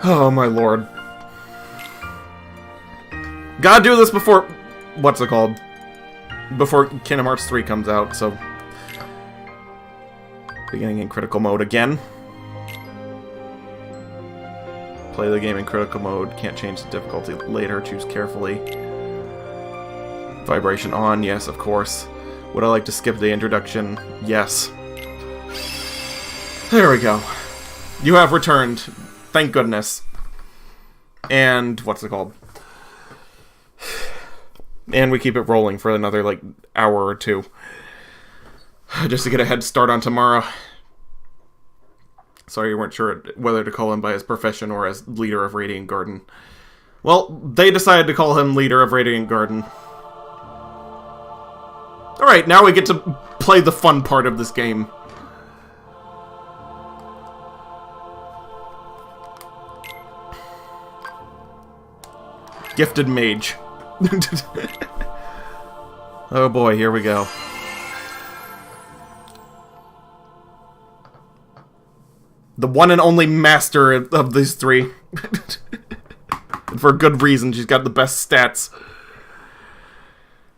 Oh my lord. Gotta do this before... What's it called? Before Kingdom Hearts 3 comes out, so... Beginning in critical mode again. Play the game in critical mode. Can't change the difficulty later. Choose carefully. Vibration on. Yes, of course. Would I like to skip the introduction? Yes. There we go. You have returned. Thank goodness. And what's it called? And we keep it rolling for another, like, hour or two. Just to get a head start on tomorrow. Sorry you weren't sure whether to call him by his profession or as leader of Radiant Garden. Well, they decided to call him leader of Radiant Garden. Alright, now we get to play the fun part of this game. Gifted Mage. Oh boy, here we go. The one and only master of these three. And for a good reason, she's got the best stats.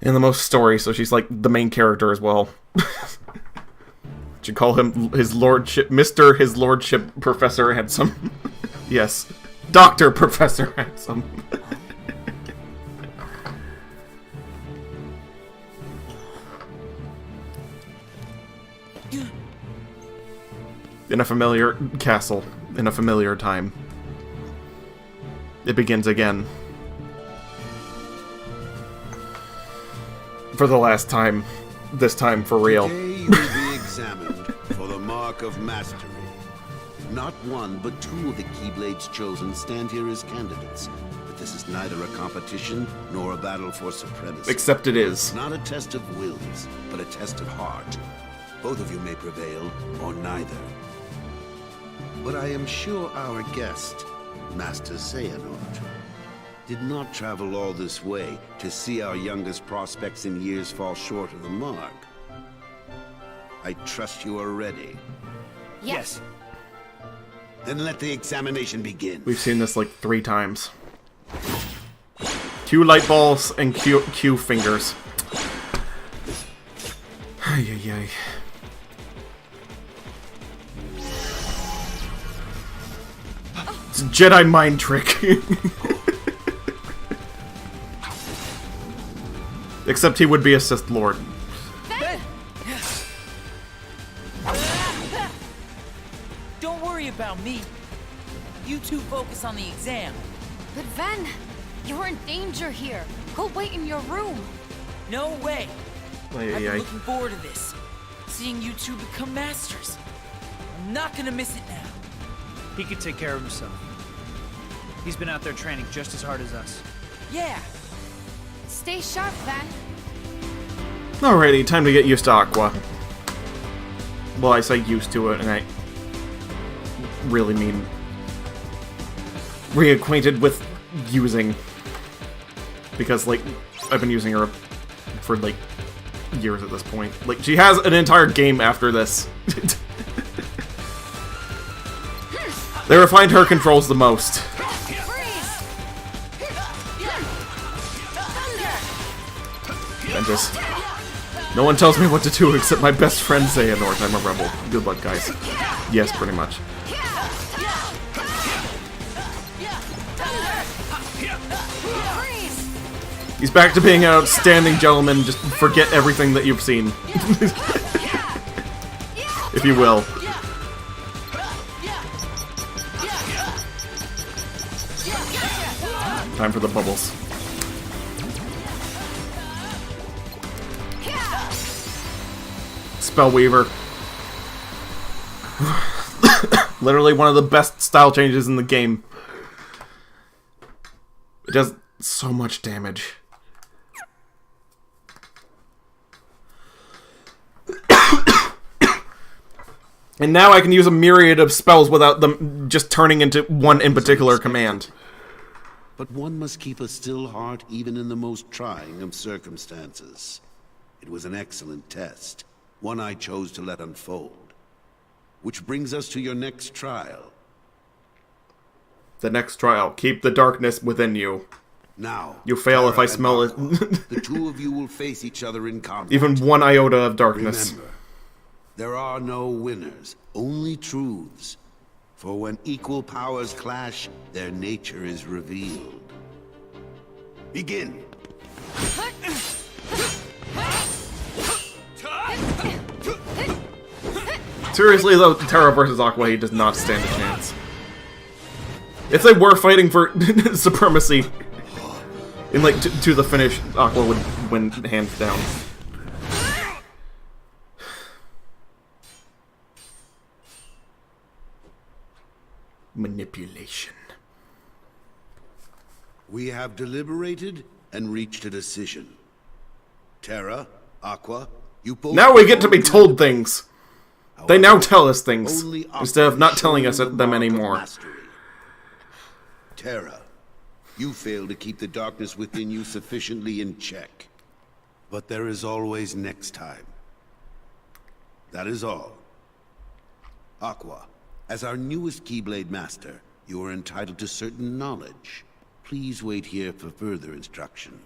And the most story, so she's like the main character as well. Should call him his lordship, Mr. His Lordship Professor Handsome. Yes. Dr. Professor Handsome. In a familiar castle, in a familiar time. It begins again. For the last time. This time for real. Today you will be examined for the mark of mastery. Not one, but two of the Keyblades chosen stand here as candidates. But this is neither a competition nor a battle for supremacy. Except it is. Not a test of wills, but a test of heart. Both of you may prevail, or neither. But I am sure our guest, Master Xehanort, did not travel all this way to see our youngest prospects in years fall short of the mark. I trust you are ready. Yes. Then let the examination begin. We've seen this like 3 times. Q light balls and Q fingers. Ay, ay, ay. It's a Jedi mind trick. Except he would be a Sith Lord. Don't worry about me. You two focus on the exam. But Ven, you're in danger here. Go wait in your room. No way. Ay, I've ay, been ay. looking forward to this. Seeing you two become masters. I'm not gonna miss it now. He could take care of himself. He's been out there training just as hard as us. Yeah. Stay sharp, Ven. Alrighty, time to get used to Aqua. Well, I say used to it, and I really mean reacquainted with using. Because, like, I've been using her for, like, years at this point. Like, she has an entire game after this. They refined her controls the most. And just... No one tells me what to do except my best friend Xehanort. I'm a rebel. Good luck, guys. Yes, pretty much. He's back to being an outstanding gentleman. Just forget everything that you've seen. If you will. Time for the bubbles. Spellweaver. Literally one of the best style changes in the game. It does so much damage. And now I can use a myriad of spells without them just turning into one in particular command. But one must keep a still heart even in the most trying of circumstances. It was an excellent test, one I chose to let unfold. Which brings us to your next trial. The next trial. Keep the darkness within you. Now, You fail if Terra I and smell it. Aqua, the two of you will face each other in combat. Even one iota of darkness. Remember, there are no winners, only truths. For when equal powers clash, their nature is revealed. Begin. Seriously though, Terra versus Aqua, he does not stand a chance. If they were fighting for supremacy, in like to the finish, Aqua would win hands down. Manipulation. We have deliberated and reached a decision. Terra, Aqua, you both... Now we get to be told things. They now tell us things, Only Aqua instead of not has telling shown us the them mark of anymore. mastery. Terra, you failed to keep the darkness within you sufficiently in check. But there is always next time. That is all. Aqua, as our newest Keyblade Master, you are entitled to certain knowledge. Please wait here for further instruction.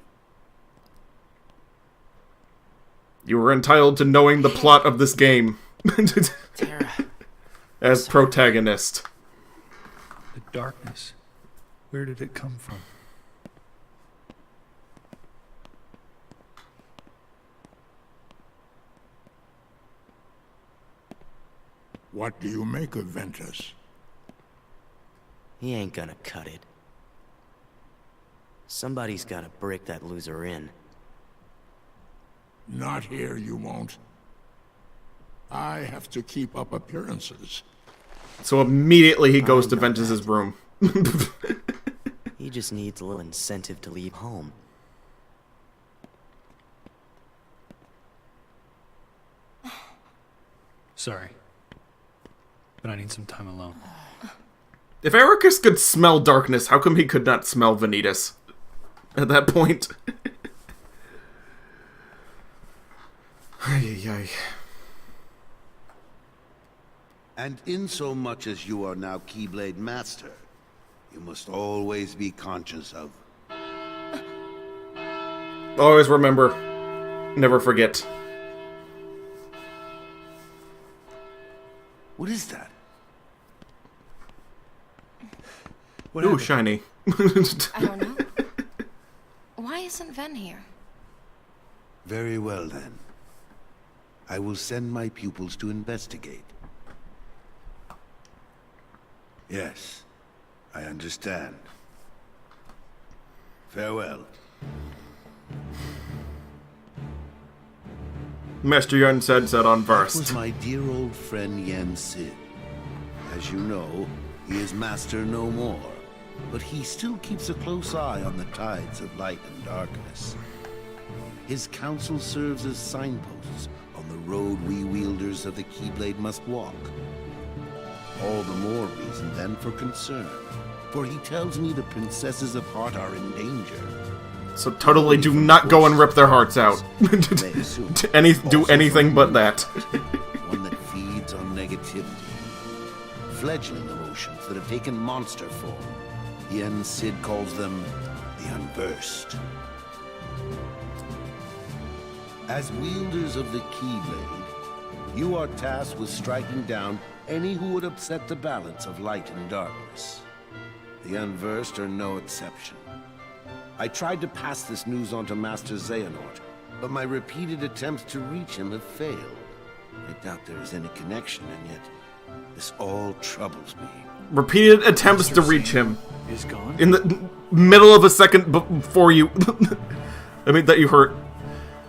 You were entitled to knowing the plot of this game. Terra. As protagonist. The darkness. Where did it come from? What do you make of Ventus? He ain't gonna cut it. Somebody's gotta break that loser in. Not here, you won't. I have to keep up appearances. So immediately he goes to Ventus's room. He just needs a little incentive to leave home. Sorry. But I need some time alone. If Ericus could smell darkness, how come he could not smell Vanitas? At that point. Ay, ay, ay. And insomuch as you are now Keyblade Master, you must always be conscious of... Always remember. Never forget. What is that? What Ooh, happened? shiny. I don't know. Why isn't Ven here? Very well, then. I will send my pupils to investigate. Yes, I understand. Farewell. Master Yun said on That was Verst. my dear old friend Yen Sid. As you know, he is master no more, but he still keeps a close eye on the tides of light and darkness. His counsel serves as signposts on the road we wielders of the Keyblade must walk. All the more reason then for concern, for he tells me the princesses of heart are in danger. So totally do not go and rip their hearts out. They assume Do anything but that. one that feeds on negativity. Fledgling emotions that have taken monster form. Yen Sid calls them the Unversed. As wielders of the Keyblade, you are tasked with striking down any who would upset the balance of light and darkness. The Unversed are no exception. I tried to pass this news on to Master Xehanort, but my repeated attempts to reach him have failed. I doubt there is any connection, and yet this all troubles me. Repeated attempts to reach him. Is gone? In the middle of a second before you... I mean, that you hurt.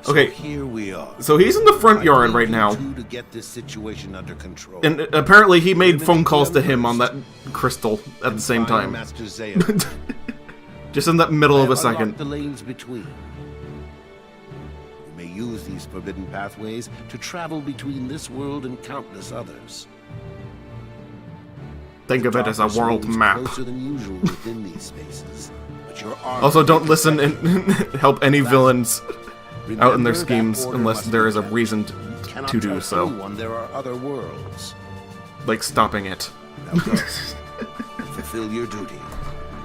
Okay, So here we are. so he's in the front I yard need right you now. two to get this situation under control. And apparently he made phone calls to him on that crystal at the same Find time. Master Xehanort. Just in that middle I of a have unlocked second. the lanes between. You may use these forbidden pathways to travel between this world and countless others. Think of it as a Darkness world moves map. Closer than usual within these spaces, but your armor Also, don't may listen protect and you. help any villains out in their Remember, that schemes order unless must there be is a kept. reason You cannot to do tell so. anyone there are other worlds. Like stopping it. Now go. fulfill your duty.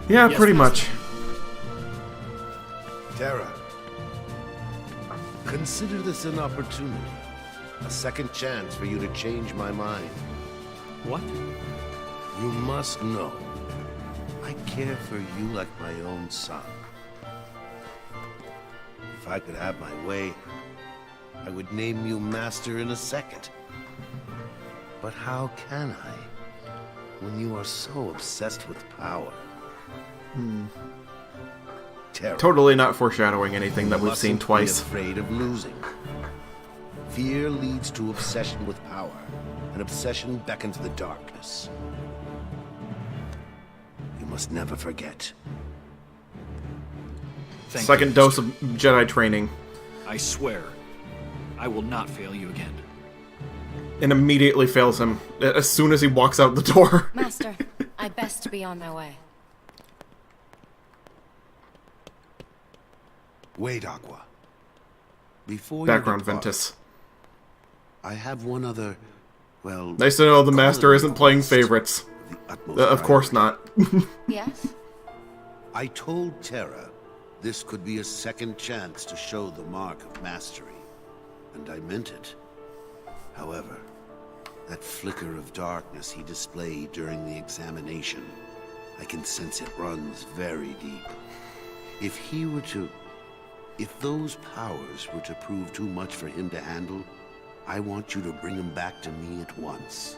Yeah, Yes, pretty Master. much. Terra, consider this an opportunity. A second chance for you to change my mind. What? You must know, I care for you like my own son. If I could have my way, I would name you Master in a second. But how can I, when you are so obsessed with power? Terra, Totally not foreshadowing anything that we've seen mustn't twice. Be afraid of losing. Fear leads to obsession with power, and obsession beckons the darkness. You must never forget. Thank Second you, dose Master. of Jedi training. I swear, I will not fail you again. And immediately fails him as soon as he walks out the door. Master, I best be on my way. Wait, Aqua. Before Background you depart, Ventus. I have one other, well... Nice to know the call master it isn't playing request favorites. of the utmost Of course priority. not. Yes? I told Terra this could be a second chance to show the mark of mastery, and I meant it. However, that flicker of darkness he displayed during the examination, I can sense it runs very deep. If he were to... If those powers were to prove too much for him to handle, I want you to bring him back to me at once.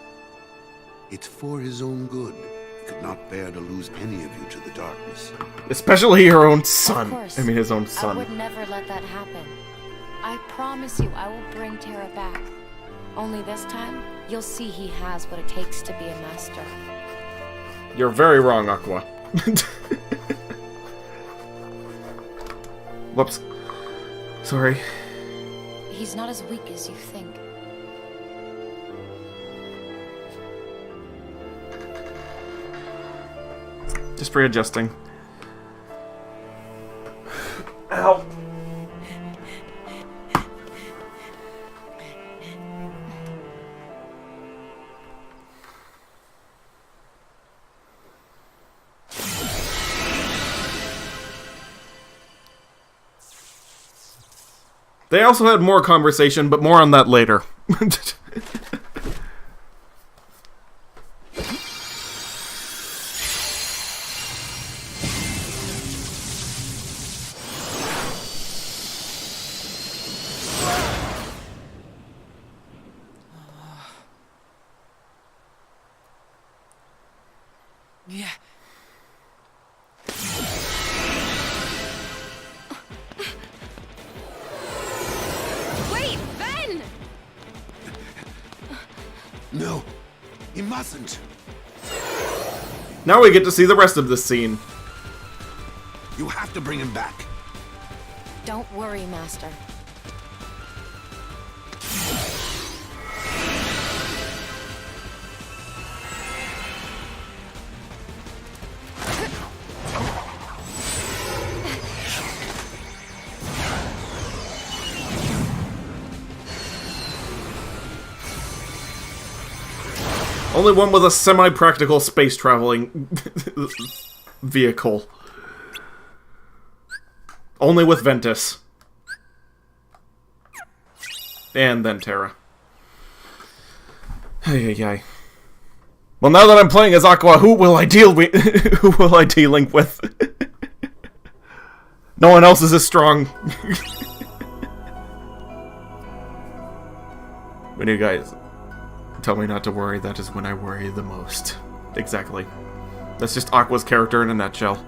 It's for his own good. I could not bear to lose any of you to the darkness. Especially your own son. Of course. I mean, his own I son. would never let that happen. I promise you I will bring Terra back. Only this time, you'll see he has what it takes to be a master. You're very wrong, Aqua. Whoops. Sorry. He's not as weak as you think. Just readjusting. Ow. They also had more conversation, but more on that later. Yeah. Wait, Ben! No, he mustn't. Now we get to see the rest of the scene. You have to bring him back. Don't worry, Master. Only one with a semi-practical space-traveling vehicle. Only with Ventus. And then Terra. Ay, ay, ay. Well, now that I'm playing as Aqua, who will I deal with? Who will I dealing with? No one else is as strong. When you guys tell me not to worry, that is when I worry the most. Exactly. That's just Aqua's character in a nutshell.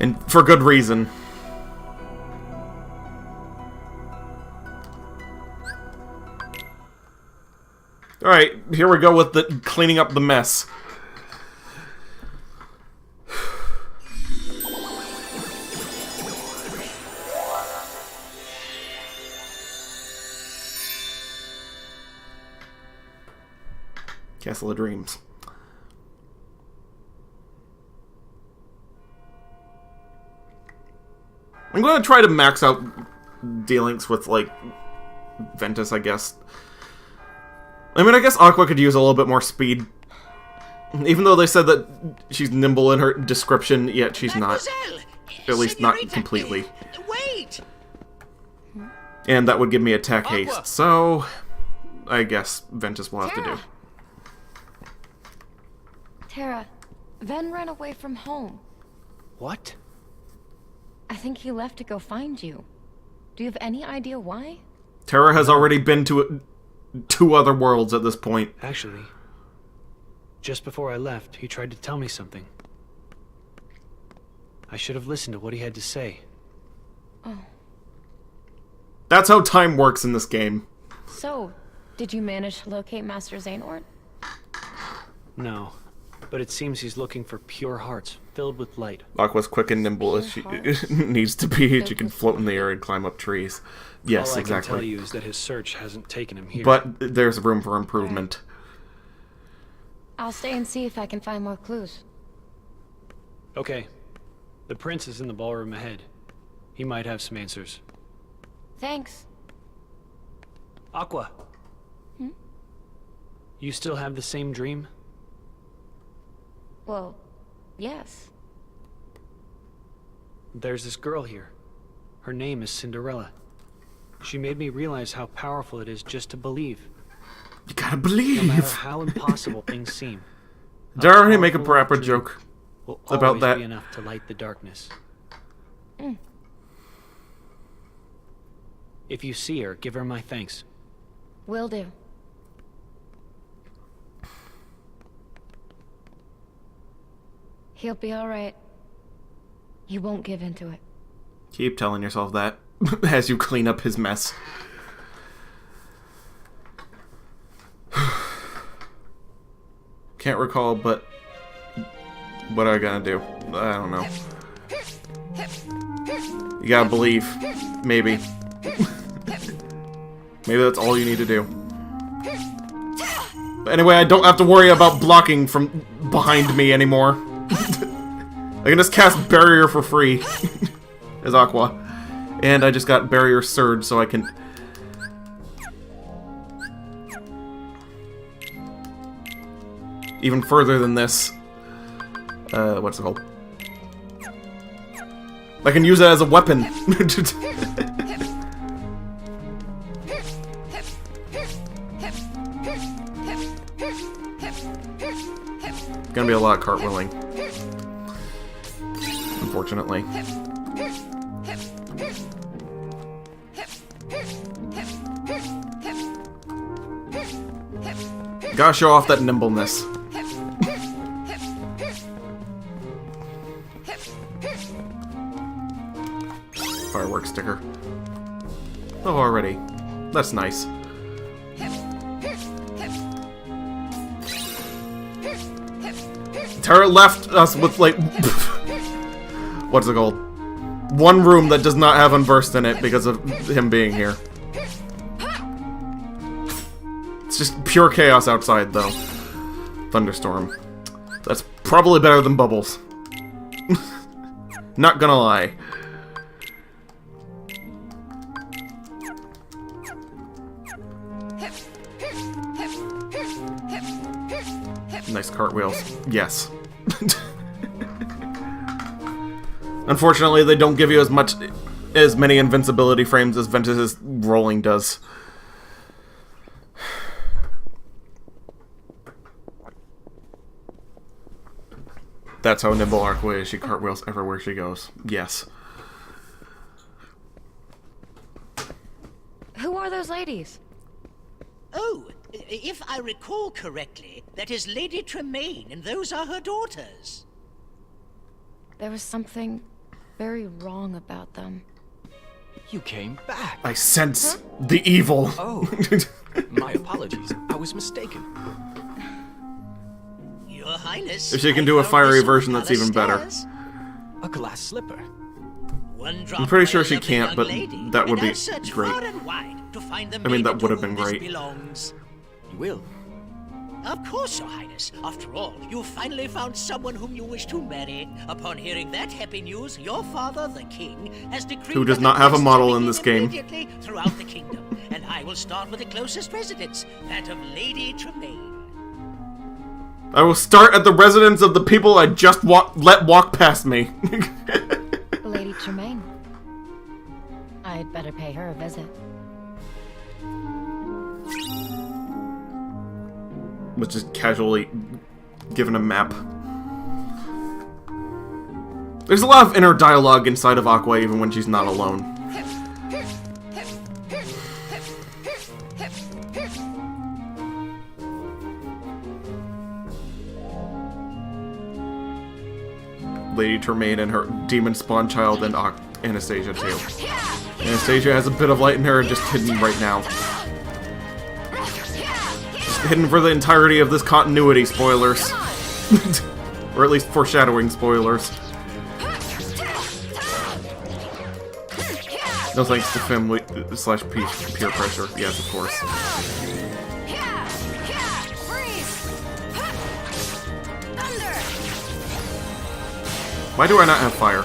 And for good reason. Alright, here we go with the cleaning up the mess. Castle of Dreams. I'm going to try to max out dealings with, like, Ventus, I guess. I mean, I guess Aqua could use a little bit more speed. Even though they said that she's nimble in her description, yet she's not. At least not completely. Wait! And that would give me attack haste, so I guess Ventus will have to do. Tara, Ven ran away from home. What? I think he left to go find you. Do you have any idea why? Tara has already been to 2 other worlds at this point. Actually, just before I left, he tried to tell me something. I should have listened to what he had to say. Oh. That's how time works in this game. So, did you manage to locate Master Xane? No, but it seems he's looking for pure hearts filled with light. Aqua's quick and nimble as she needs to be. She can float in the air and climb up trees. Yes, All I exactly. can tell you is that his search hasn't taken him here. But there's room for improvement. I'll stay and see if I can find more clues. Okay. The prince is in the ballroom ahead. He might have some answers. Thanks. Aqua. You still have the same dream? Well, yes. There's this girl here. Her name is Cinderella. She made me realize how powerful it is just to believe. You gotta No believe! matter how impossible things seem. Did I already make a proper joke Will about always that? be enough to light the darkness. If you see her, give her my thanks. Will do. He'll be alright. You won't give in to it. Keep telling yourself that as you clean up his mess. Can't recall, but what are I gonna do? I don't know. You gotta believe. Maybe. Maybe that's all you need to do. But anyway, I don't have to worry about blocking from behind me anymore. I can just cast Barrier for free as Aqua. And I just got Barrier Surge, so I can... even further than this. What's it called? I can use it as a weapon. Gonna be a lot of cartwheeling. Unfortunately. Gotta show off that nimbleness. Fireworks sticker. Oh, already. That's nice. Tara left us with, like... what's it called? One room that does not have Unversed in it because of him being here. It's just pure chaos outside, though. Thunderstorm. That's probably better than Bubbles. Not gonna lie. Nice cartwheels. Yes. Unfortunately, they don't give you as many invincibility frames as Ventus's rolling does. That's how nimble Aqua is. She cartwheels everywhere she goes. Yes. Who are those ladies? Oh, if I recall correctly, that is Lady Tremaine, and those are her daughters. There was something very wrong about them. You came back. I sense the evil. Oh, my apologies. I was mistaken. Your Highness. If she can I do a found fiery this on version, the that's even better. stairs. A glass slipper. One drop I'm pretty sure oil she of the can't, young but lady, that would and be I'll search great. far and wide to find the I mean, that maiden would have to been whom this great. belongs. You will. Of course, Your Highness. After all, you finally found someone whom you wish to marry. Upon hearing that happy news, your father, the king, has decreed Who does that not the have a guests model shall in begin this game. immediately throughout the kingdom, and I will start with the closest residence, that of Lady Tremaine. I will start at the residence of the people I just let walk past me. Lady Tremaine. I'd better pay her a visit. Was just casually given a map. There's a lot of inner dialogue inside of Aqua even when she's not alone. Lady Tremaine and her demon spawn child and Anastasia too. Anastasia has a bit of light in her just hidden right now. Just hidden for the entirety of this continuity, spoilers. Or at least foreshadowing spoilers. No thanks to family slash peer pressure. Yes, of course. Why do I not have fire?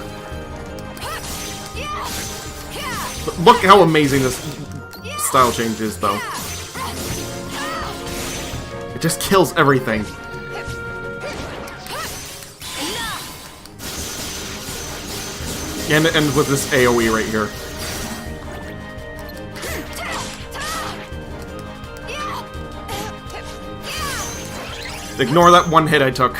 Look how amazing this style change is, though. It just kills everything. And it ends with this AoE right here. Ignore that one hit I took.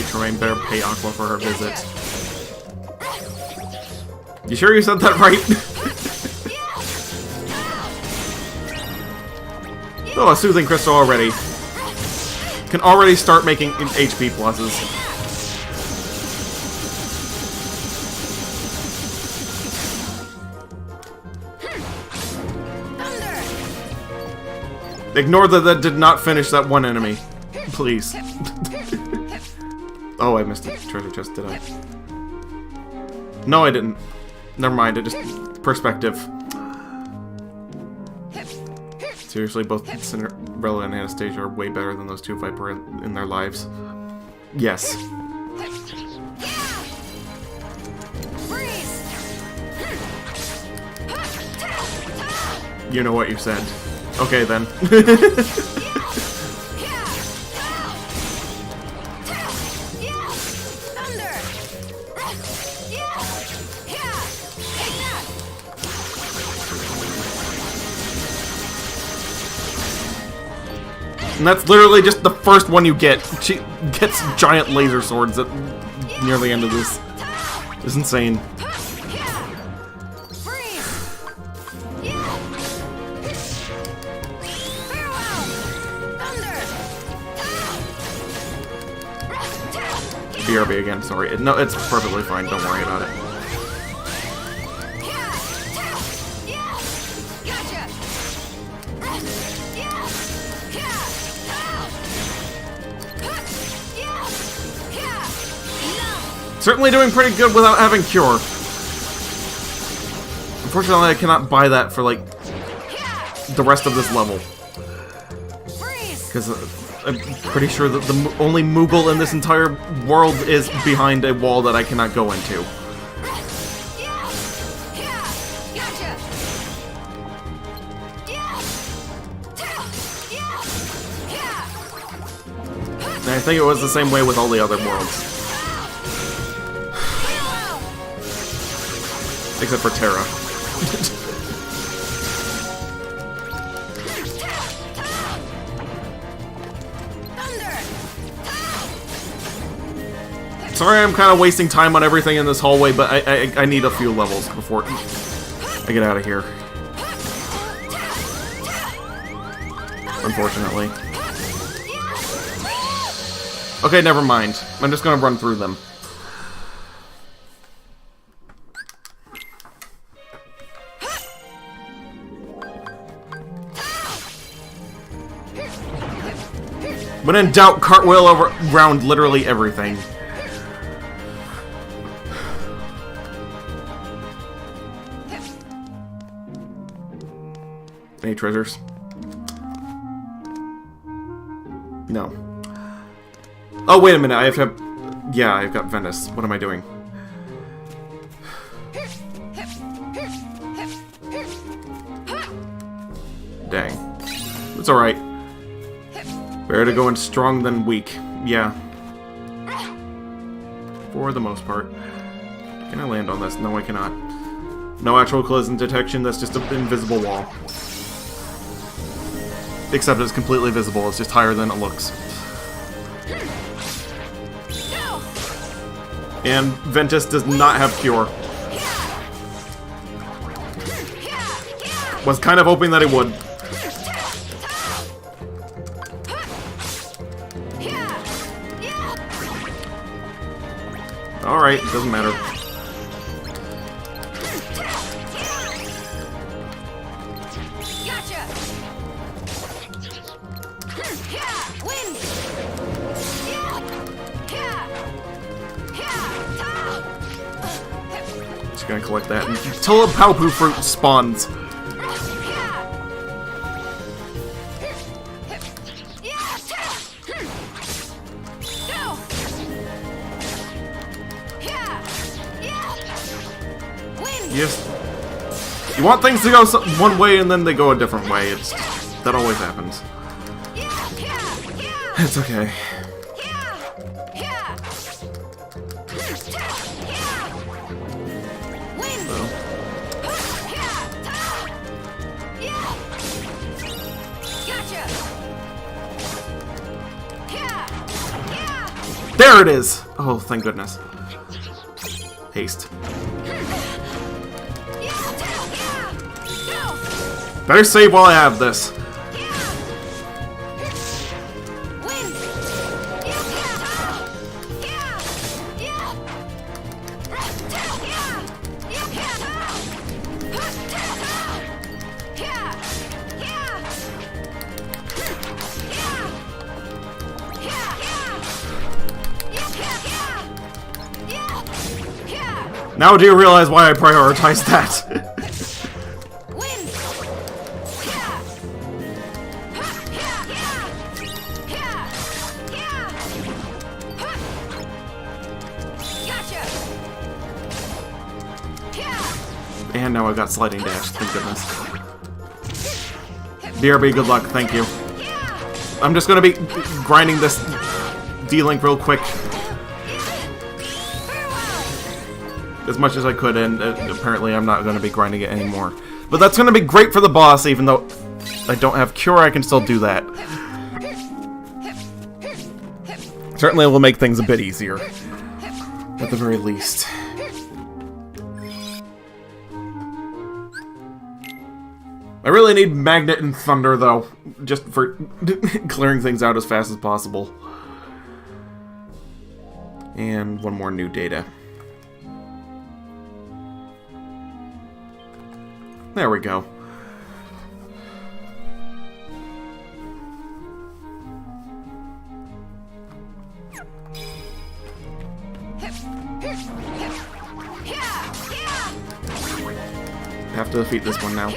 Tremaine better pay Aqua for her visit. You sure you said that right? Oh, a soothing crystal already. Can already start making HP pluses. Ignore that did not finish that one enemy. Please. Oh, I missed a treasure chest, did I? No, I didn't. Never mind, it just... perspective. Seriously, both Cinderella and Anastasia are way better than those two Viper in their lives. Yes. You know what you said. Okay, then. And that's literally just the first one you get. She gets giant laser swords at near the end of this. It's insane. BRB again, sorry. No, it's perfectly fine, don't worry about it. Certainly doing pretty good without having Cure. Unfortunately, I cannot buy that for, like, the rest of this level. Because I'm pretty sure that the only Moogle in this entire world is behind a wall that I cannot go into. And I think it was the same way with all the other worlds. Except for Terra. Sorry I'm kind of wasting time on everything in this hallway, but I need a few levels before I get out of here. Unfortunately. Okay, never mind. I'm just gonna run through them. When in doubt, cartwheel around literally everything. Any treasures? No. Oh, wait a minute. I've got Venice. What am I doing? Dang. It's alright. Better to go in strong than weak. Yeah. For the most part. Can I land on this? No, I cannot. No actual collision detection, that's just an invisible wall. Except it's completely visible, it's just higher than it looks. And Ventus does not have Cure. Was kind of hoping that it would. Alright, doesn't matter. Just gonna collect that until a Paupu fruit spawns. You want things to go one way and then they go a different way. That always happens. It's okay. There it is! Oh, thank goodness. Haste. Better save while I have this. Now do you realize why I prioritized that? And now I got sliding dash, thank goodness. BRB, good luck, thank you. I'm just gonna be grinding this D-Link real quick. As much as I could, and apparently I'm not gonna be grinding it anymore. But that's gonna be great for the boss, even though I don't have Cure, I can still do that. Certainly it will make things a bit easier. At the very least. I really need Magnet and Thunder, though, just for clearing things out as fast as possible. And one more new data. There we go. Have to defeat this one now.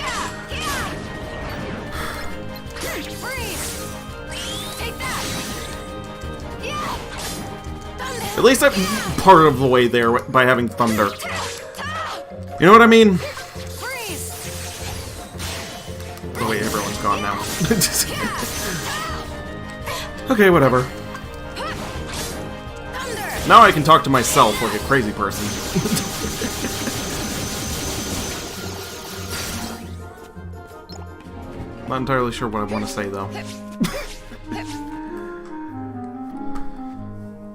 At least I'm part of the way there by having Thunder. You know what I mean? Oh wait, everyone's gone now. Okay, whatever. Now I can talk to myself like a crazy person. Not entirely sure what I want to say, though.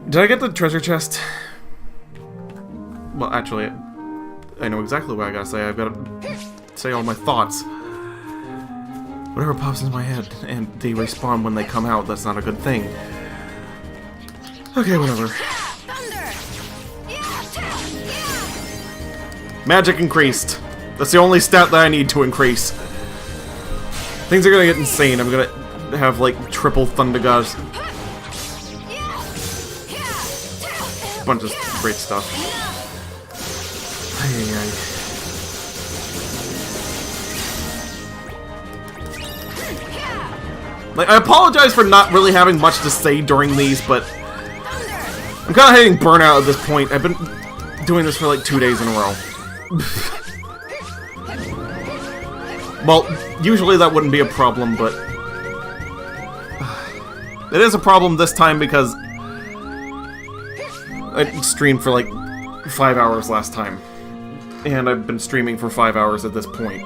Did I get the treasure chest? Well, actually, I know exactly what I gotta say. I've gotta say all my thoughts. Whatever pops into my head, and they respawn when they come out, that's not a good thing. Okay, whatever. Magic increased. That's the only stat that I need to increase. Things are gonna get insane. I'm gonna have, like, triple Thunder Gods. Bunch of great stuff. Like, I apologize for not really having much to say during these, but I'm kind of hitting burnout at this point. I've been doing this for like 2 days in a row. Well, usually that wouldn't be a problem, but it is a problem this time because I streamed for like 5 hours last time, and I've been streaming for 5 hours at this point.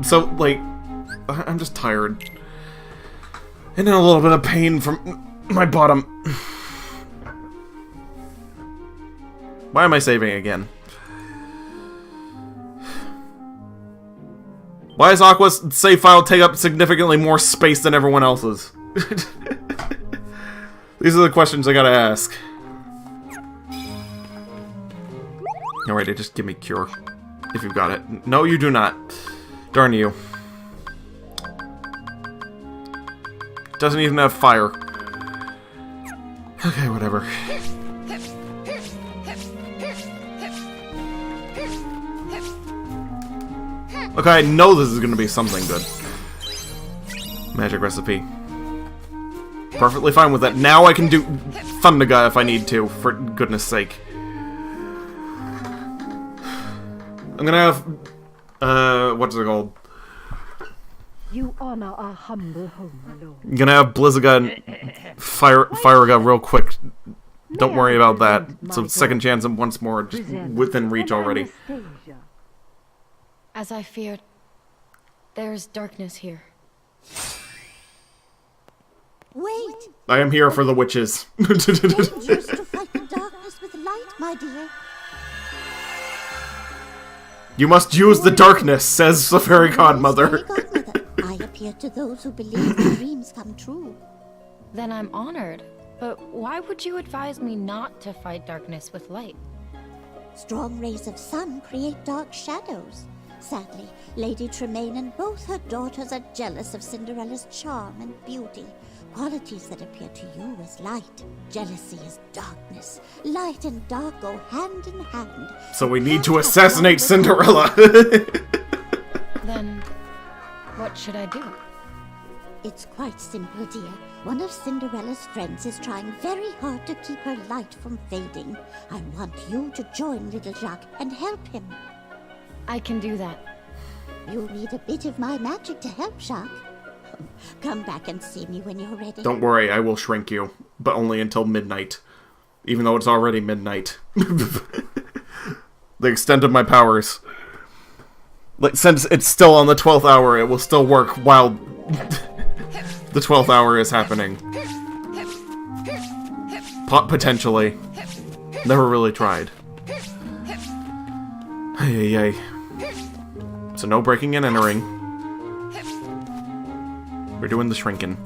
So, like, I'm just tired. And in a little bit of pain from my bottom. Why am I saving again? Why does Aqua's save file take up significantly more space than everyone else's? These are the questions I gotta ask. Alrighty, just give me cure. If you've got it. No, you do not. Darn you. Doesn't even have fire. Okay, whatever. Okay, I know this is gonna be something good. Magic recipe. Perfectly fine with that. Now I can do Thundaga if I need to, for goodness sake. I'm gonna have... what's it called? You honor our humble home alone. I'm gonna have Blizzaga and Firaga real quick. Don't worry about that. So second chance and once more, just within reach already. As I feared, there's darkness here. Wait! I am here for the witches. Dangerous to fight the darkness with light, my dear. You must use the darkness, says the fairy godmother. I appear to those who believe their dreams come true. Then I'm honored. But why would you advise me not to fight darkness with light? Strong rays of sun create dark shadows. Sadly, Lady Tremaine and both her daughters are jealous of Cinderella's charm and beauty, qualities that appear to you as light. Jealousy is darkness. Light and dark go hand in hand. So we need to assassinate Cinderella. Then, what should I do? It's quite simple, dear. One of Cinderella's friends is trying very hard to keep her light from fading. I want you to join little Jacques and help him. I can do that. You'll need a bit of my magic to help, Jacques. Come back and see me when you're ready. Don't worry, I will shrink you. But only until midnight. Even though it's already midnight. The extent of my powers. Like, since it's still on the 12th hour, it will still work while the 12th hour is happening. Potentially. Never really tried. Hey, hey, hey. So no breaking and entering. We're doing the shrinking.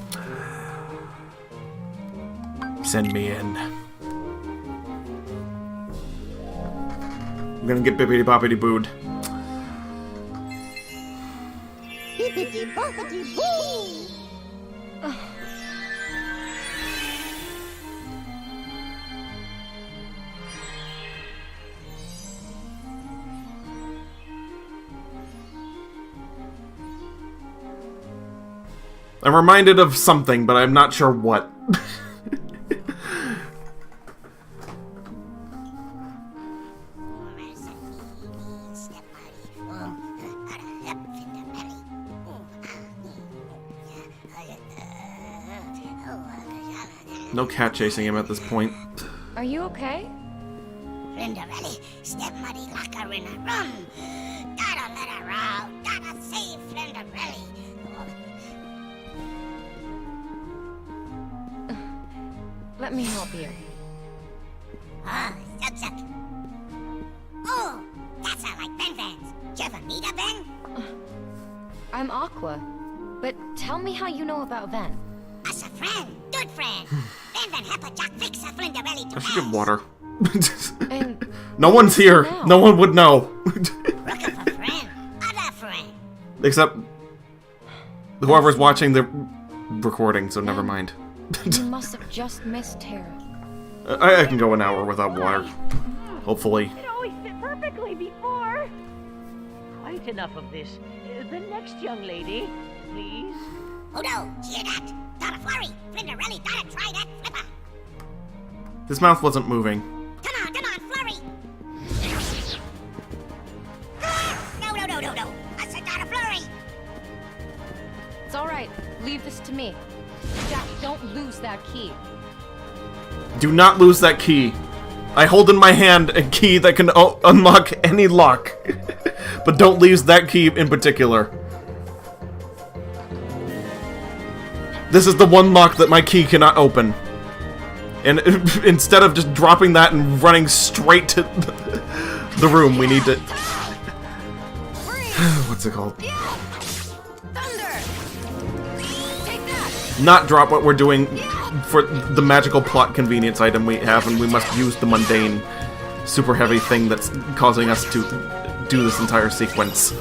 Send me in. I'm gonna get bippity boppity booed. Bippity boppity boo! I'm reminded of something, but I'm not sure what. No cat chasing him at this point. Are you okay? Flinderelli, step muddy like a in a run. Gotta let her out. Gotta save Flinderelli. Let me help you. Ah, suck. Oh, that's not like Ben Vans. You ever meet a Ben? I'm Aqua. But tell me how you know about Ven. As a friend, good friend. Ben Van help a Jack fix a Flinderelli to I should get water. And no one's here. now? No one would know. Looking for friend. Other friend. Except whoever's watching the recording, so never mind. You must have just missed Tara. I can go an hour without water. Hopefully. It always fit perfectly before. I Right, enough of this. The next young lady, please. Oh no, hear that? Not a flurry! Flinderelli, gotta try that flipper! His mouth wasn't moving. Come on, flurry! No. I said not a flurry! It's alright. Leave this to me. Jack, don't lose that key. Do not lose that key. I hold in my hand a key that can unlock any lock. But don't lose that key in particular. This is the one lock that my key cannot open. And instead of just dropping that and running straight to the room, we need to... What's it called? Not drop what we're doing for the magical plot convenience item we have, and we must use the mundane, super heavy thing that's causing us to do this entire sequence.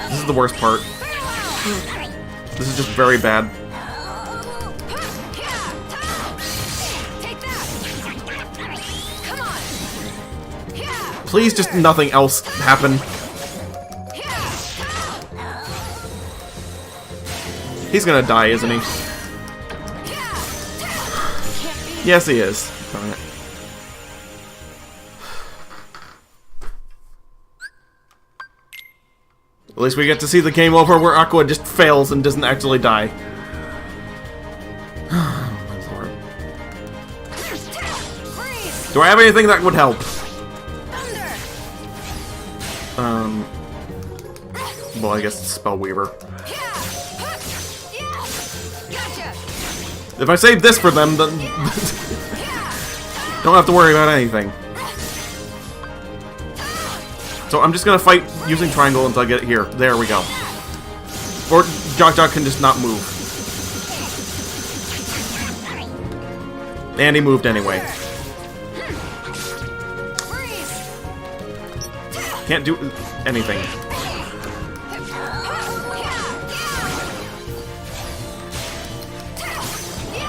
This is the worst part. This is just very bad. Please just nothing else happen. He's gonna die, isn't he? Yes, he is. Darn it. At least we get to see the game over where Aqua just fails and doesn't actually die. Oh, my lord. Do I have anything that would help? Well, I guess it's Spellweaver. If I save this for them, then don't have to worry about anything. So I'm just gonna fight using triangle until I get it here. There we go. Or Jock can just not move. And he moved anyway. Can't do anything.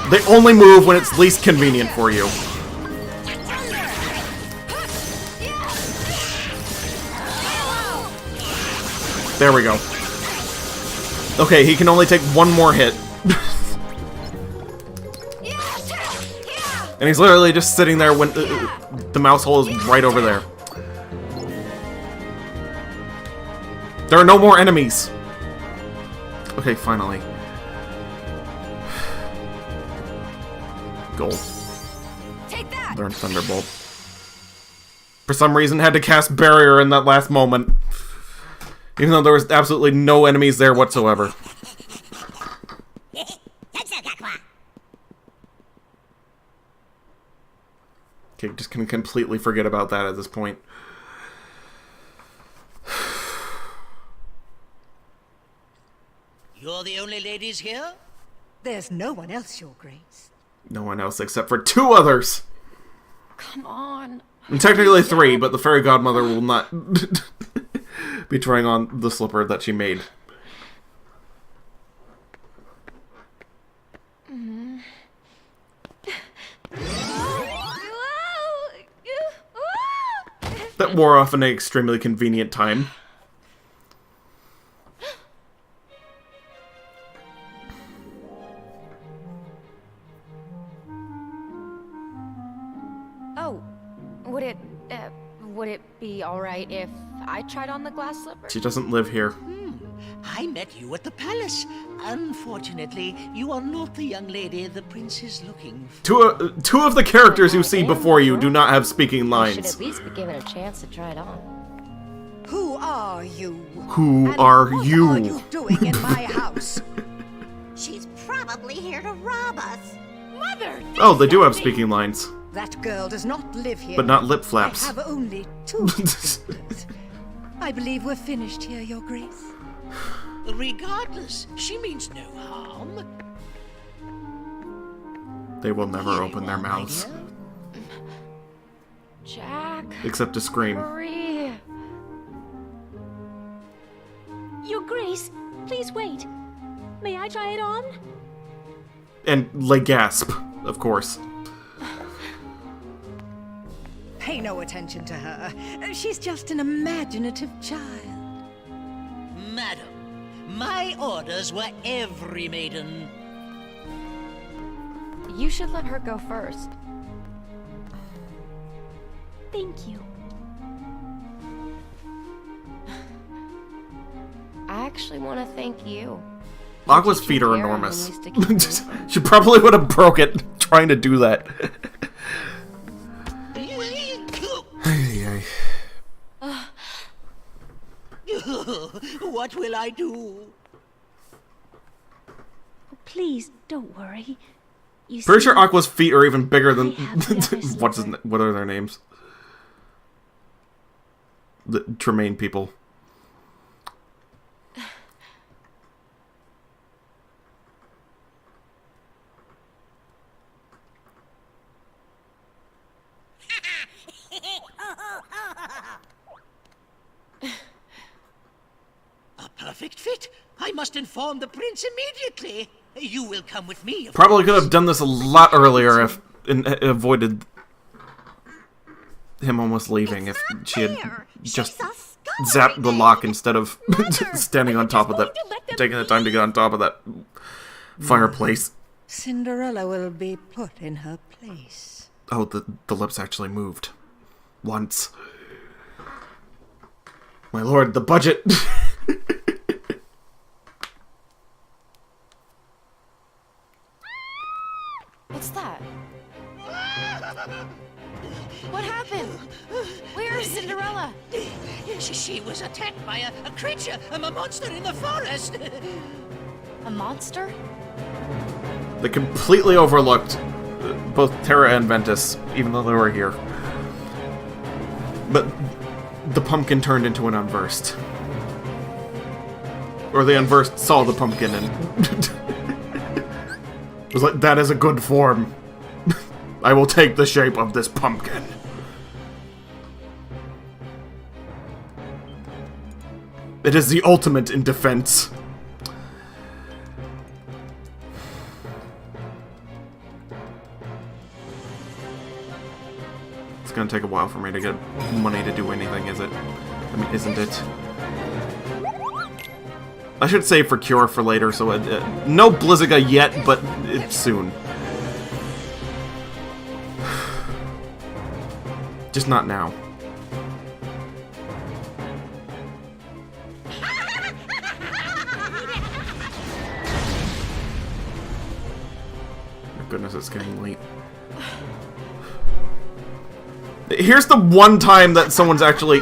They only move when it's least convenient for you. There we go. Okay, he can only take one more hit. And he's literally just sitting there when the mouse hole is right over there. There are no more enemies. Okay, finally. Gold. Learn Thunderbolt. For some reason, had to cast Barrier in that last moment. Even though there was absolutely no enemies there whatsoever. Okay, just can completely forget about that at this point. You're the only ladies here? There's no one else, Your Grace. No one else except for 2 others! Come on. And technically 3, but the fairy godmother will not be trying on the slipper that she made. That wore off in an extremely convenient time. Oh, would it be alright if I tried on the glass slipper? She doesn't live here. I met you at the palace. Unfortunately, you are not the young lady the prince is looking for. Two of the characters you see before you do not have speaking I should lines. at least be given a chance to try it on. Who are you? Who are you? What are you doing in my house? She's probably here to rob us. Mother! Oh, they do have speaking lines. That girl does not live here. But not lip flaps. I have only 2 sisters. I believe we're finished here, Your Grace. Regardless, she means no harm. They will never open their mouths. Jack. Except to scream. Hurry. Your Grace, please wait. May I try it on? And lay gasp, of course. Pay no attention to her. She's just an imaginative child. Madam, my orders were every maiden. You should let her go first. Thank you. I actually want to thank you. Aqua's feet are enormous. She probably would have broke it trying to do that. What will I do? Please, don't worry. You Pretty see, sure Aqua's feet are even bigger than the what are their names? The Tremaine people. A perfect fit. I must inform the prince immediately. You will come with me. Probably could have done this a lot earlier if avoided him almost leaving if she had just zapped the lock instead of standing on top of that, taking the time to get on top of that fireplace. Cinderella will be put in her place. Oh, the lips actually moved. Once. My lord, the budget! What's that? What happened? Where is Cinderella? She was attacked by a creature, a monster in the forest. A monster? They completely overlooked both Terra and Ventus, even though they were here. But the pumpkin turned into an unversed. Or the unversed saw the pumpkin and was like, that is a good form. I will take the shape of this pumpkin. It is the ultimate in defense. It's gonna take a while for me to get money to do anything, is it? I mean, isn't it? I should save for Cure for later, so no Blizziga yet, but it's soon. Just not now. My goodness, it's getting late. Here's the one time that someone's actually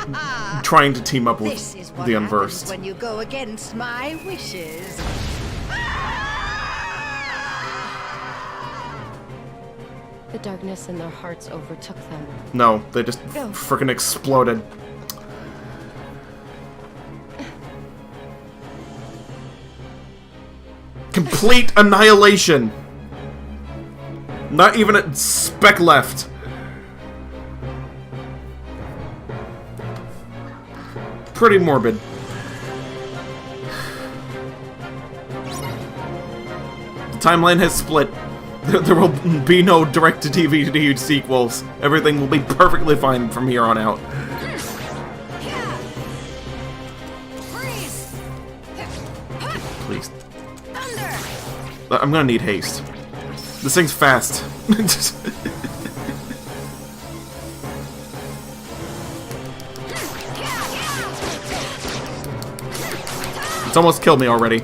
trying to team up with the Unversed. When you go against my wishes. The darkness in their hearts overtook them. No, they just frickin' exploded. Complete annihilation! Not even a speck left. Pretty morbid. The timeline has split. There will be no direct-to-DVD sequels. Everything will be perfectly fine from here on out. Please. I'm gonna need haste. This thing's fast. It's almost killed me already.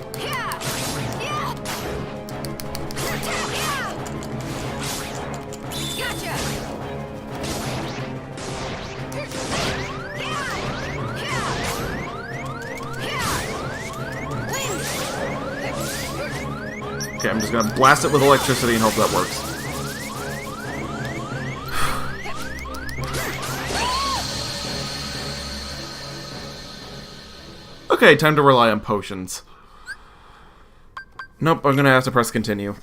Okay, I'm just gonna blast it with electricity and hope that works. Okay, time to rely on potions. Nope, I'm gonna have to press continue.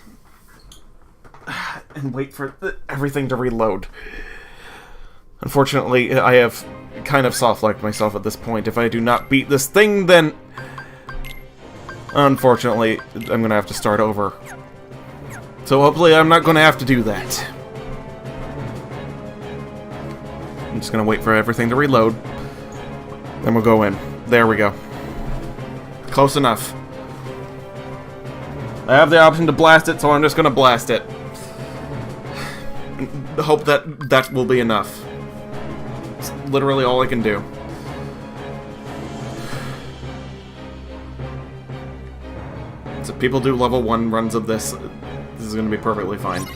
And wait for everything to reload. Unfortunately, I have kind of soft-locked myself at this point. If I do not beat this thing, then unfortunately, I'm gonna have to start over. So hopefully I'm not gonna have to do that. I'm just gonna wait for everything to reload. Then we'll go in. There we go. Close enough. I have the option to blast it, so I'm just gonna blast it. Hope that that will be enough. It's literally all I can do. So if people do level 1 runs of this is gonna be perfectly fine.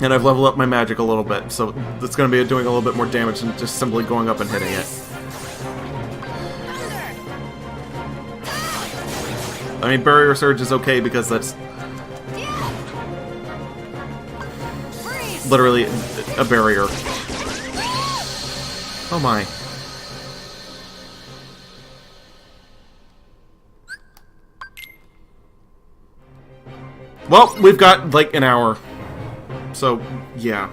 And I've leveled up my magic a little bit, so it's going to be doing a little bit more damage than just simply going up and hitting it. I mean, Barrier Surge is okay because that's literally a barrier. Oh my. Well, we've got like an hour. So, yeah.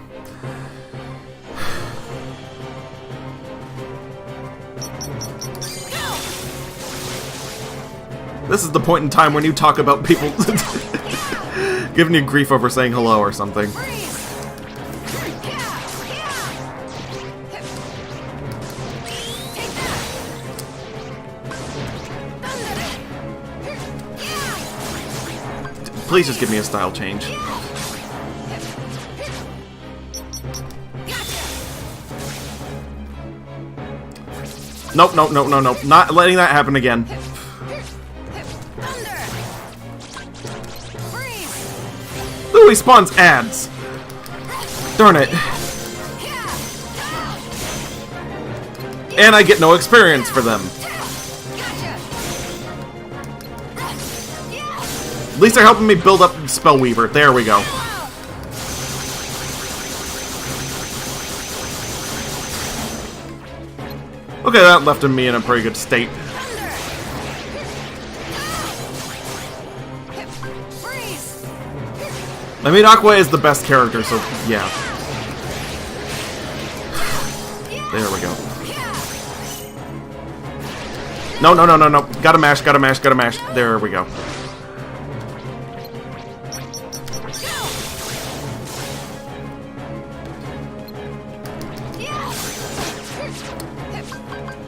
This is the point in time when you talk about people giving you grief over saying hello or something. Please just give me a style change. Nope, nope, nope, no, nope. Not letting that happen again. Ooh, he spawns ads. Darn it. And I get no experience for them. At least they're helping me build up Spellweaver. There we go. Okay, that left me in a pretty good state. I mean, Aqua is the best character, so yeah. There we go. No, no, no, no, no. Gotta mash, gotta mash, gotta mash. There we go.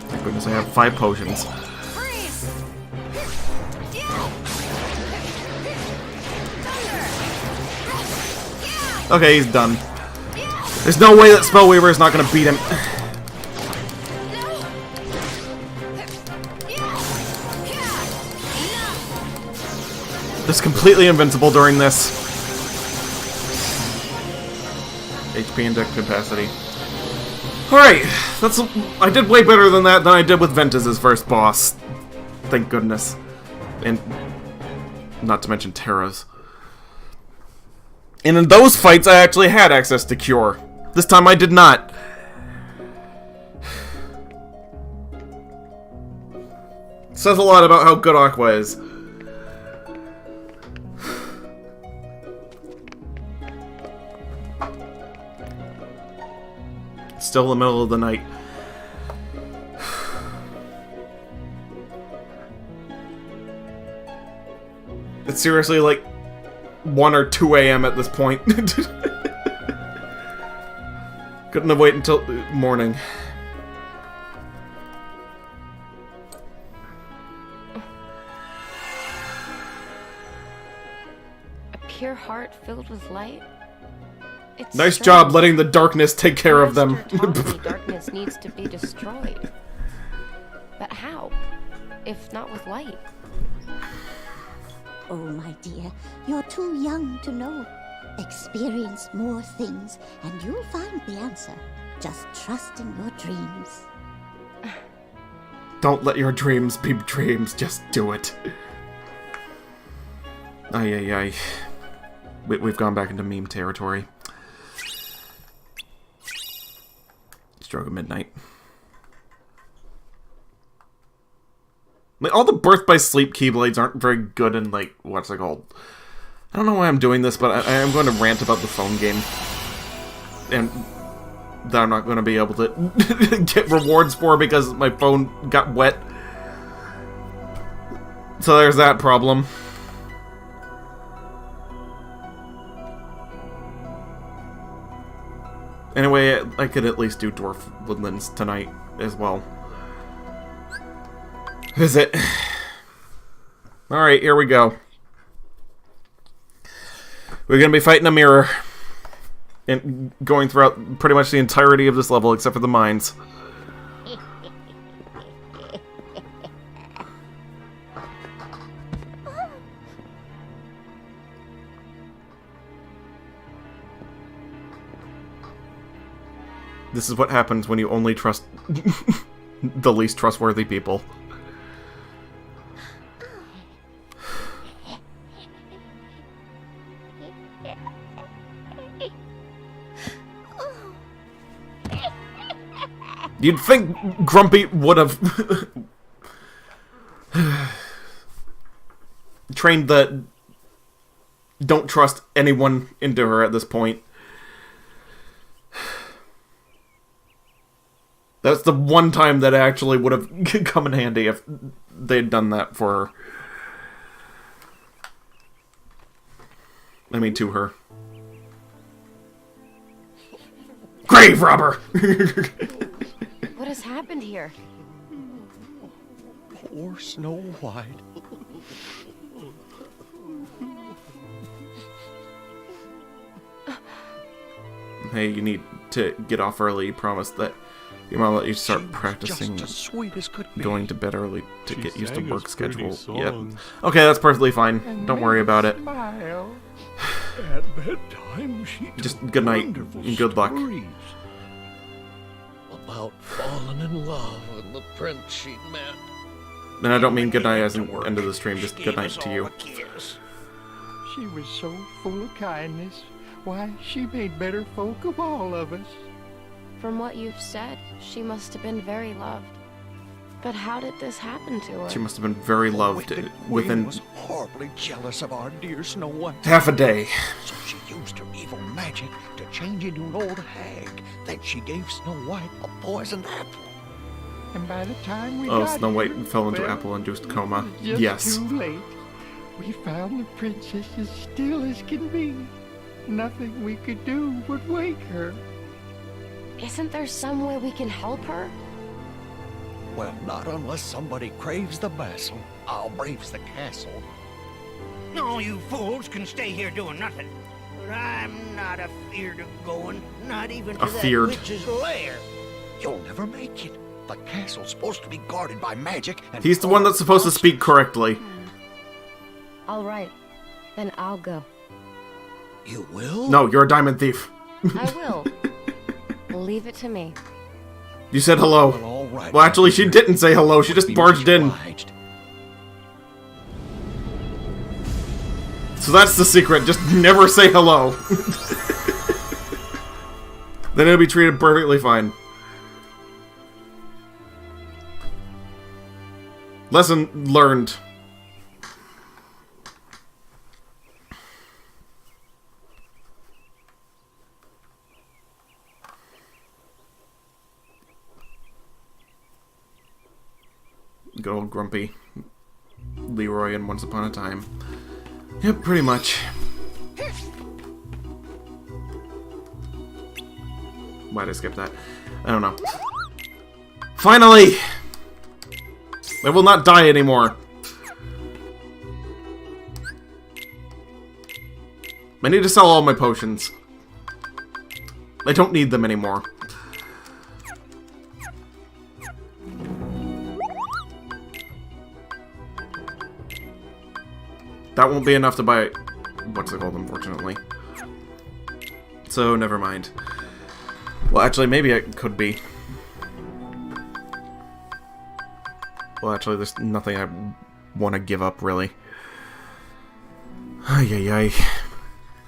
Thank goodness I have 5 potions. Okay, he's done. There's no way that Spellweaver is not gonna beat him. Just completely invincible during this. HP and deck capacity. Alright, I did way better than that than I did with Ventus's first boss. Thank goodness. And not to mention Terra's. And in those fights, I actually had access to Cure. This time I did not. Says a lot about how good Aqua is. It's still the middle of the night. It's seriously like 1 or 2 a.m. at this point. Couldn't have waited until morning. A pure heart filled with light? It's nice strange. job letting the darkness take care of them. taught me darkness needs to be destroyed. But how? If not with light? Oh, my dear, you're too young to know. Experience more things, and you'll find the answer. Just trust in your dreams. Don't let your dreams be dreams, just do it. Ay, ay, ay. We've gone back into meme territory. Stroke of midnight. Like, all the Birth by Sleep Keyblades aren't very good in, like, what's it called? I don't know why I'm doing this, but I am going to rant about the phone game. And that I'm not going to be able to get rewards for because my phone got wet. So there's that problem. Anyway, I could at least do Dwarf Woodlands tonight as well. Visit. Alright, here we go. We're gonna be fighting a mirror. And going throughout pretty much the entirety of this level, except for the mines. This is what happens when you only trust the least trustworthy people. You'd think Grumpy would have trained the don't trust anyone into her at this point. That's the one time that actually would have come in handy if they'd done that for her. I mean, to her. Grave robber! What has happened here? Poor Snow White. Hey, you need to get off early. You promised that your mom let you start practicing Just as sweet as could be. going to bed early to get used to work schedule. Yep. Okay, that's perfectly fine. Don't worry about it. At bedtime, she Just good night and good luck. About falling in love with the prince she'd met. And I don't mean good night as an end of the stream, just good night to you. She was so full of kindness. Why, she made better folk of all of us. From what you've said, she must have been very loved. But how did this happen to her? She must have been very loved within was horribly jealous of our dear Snow White. half a day. So she used her evil magic to change into an old hag. Then she gave Snow White a poisoned apple. And by the time we Oh, got Snow White here, fell into well, apple-induced coma. it was just Yes. too late. We found the princess as still as can be. Nothing we could do would wake her. Isn't there some way we can help her? Well, not unless somebody craves the vassal. I'll braves the castle. No, you fools can stay here doing nothing. But I'm not afeard of going, not even to that Afeard. witch's lair. You'll never make it. The castle's supposed to be guarded by magic, and He's the one that's supposed to speak correctly. All right, then I'll go. You will? No, you're a diamond thief. I will. Leave it to me. You said hello. Well, all right. Well, actually, she didn't say hello. She just Be barged in. obliged. So that's the secret. Just never say hello. Then it'll be treated perfectly fine. Lesson learned. Good old Grumpy. Leroy and Once Upon a Time. Yep, pretty much. Why'd I skip that? I don't know. Finally! I will not die anymore. I need to sell all my potions. I don't need them anymore. That won't be enough to buy... what's it called, unfortunately. So, never mind. Well, actually, maybe it could be. Well, actually, there's nothing I want to give up, really. Ay, ay, ay.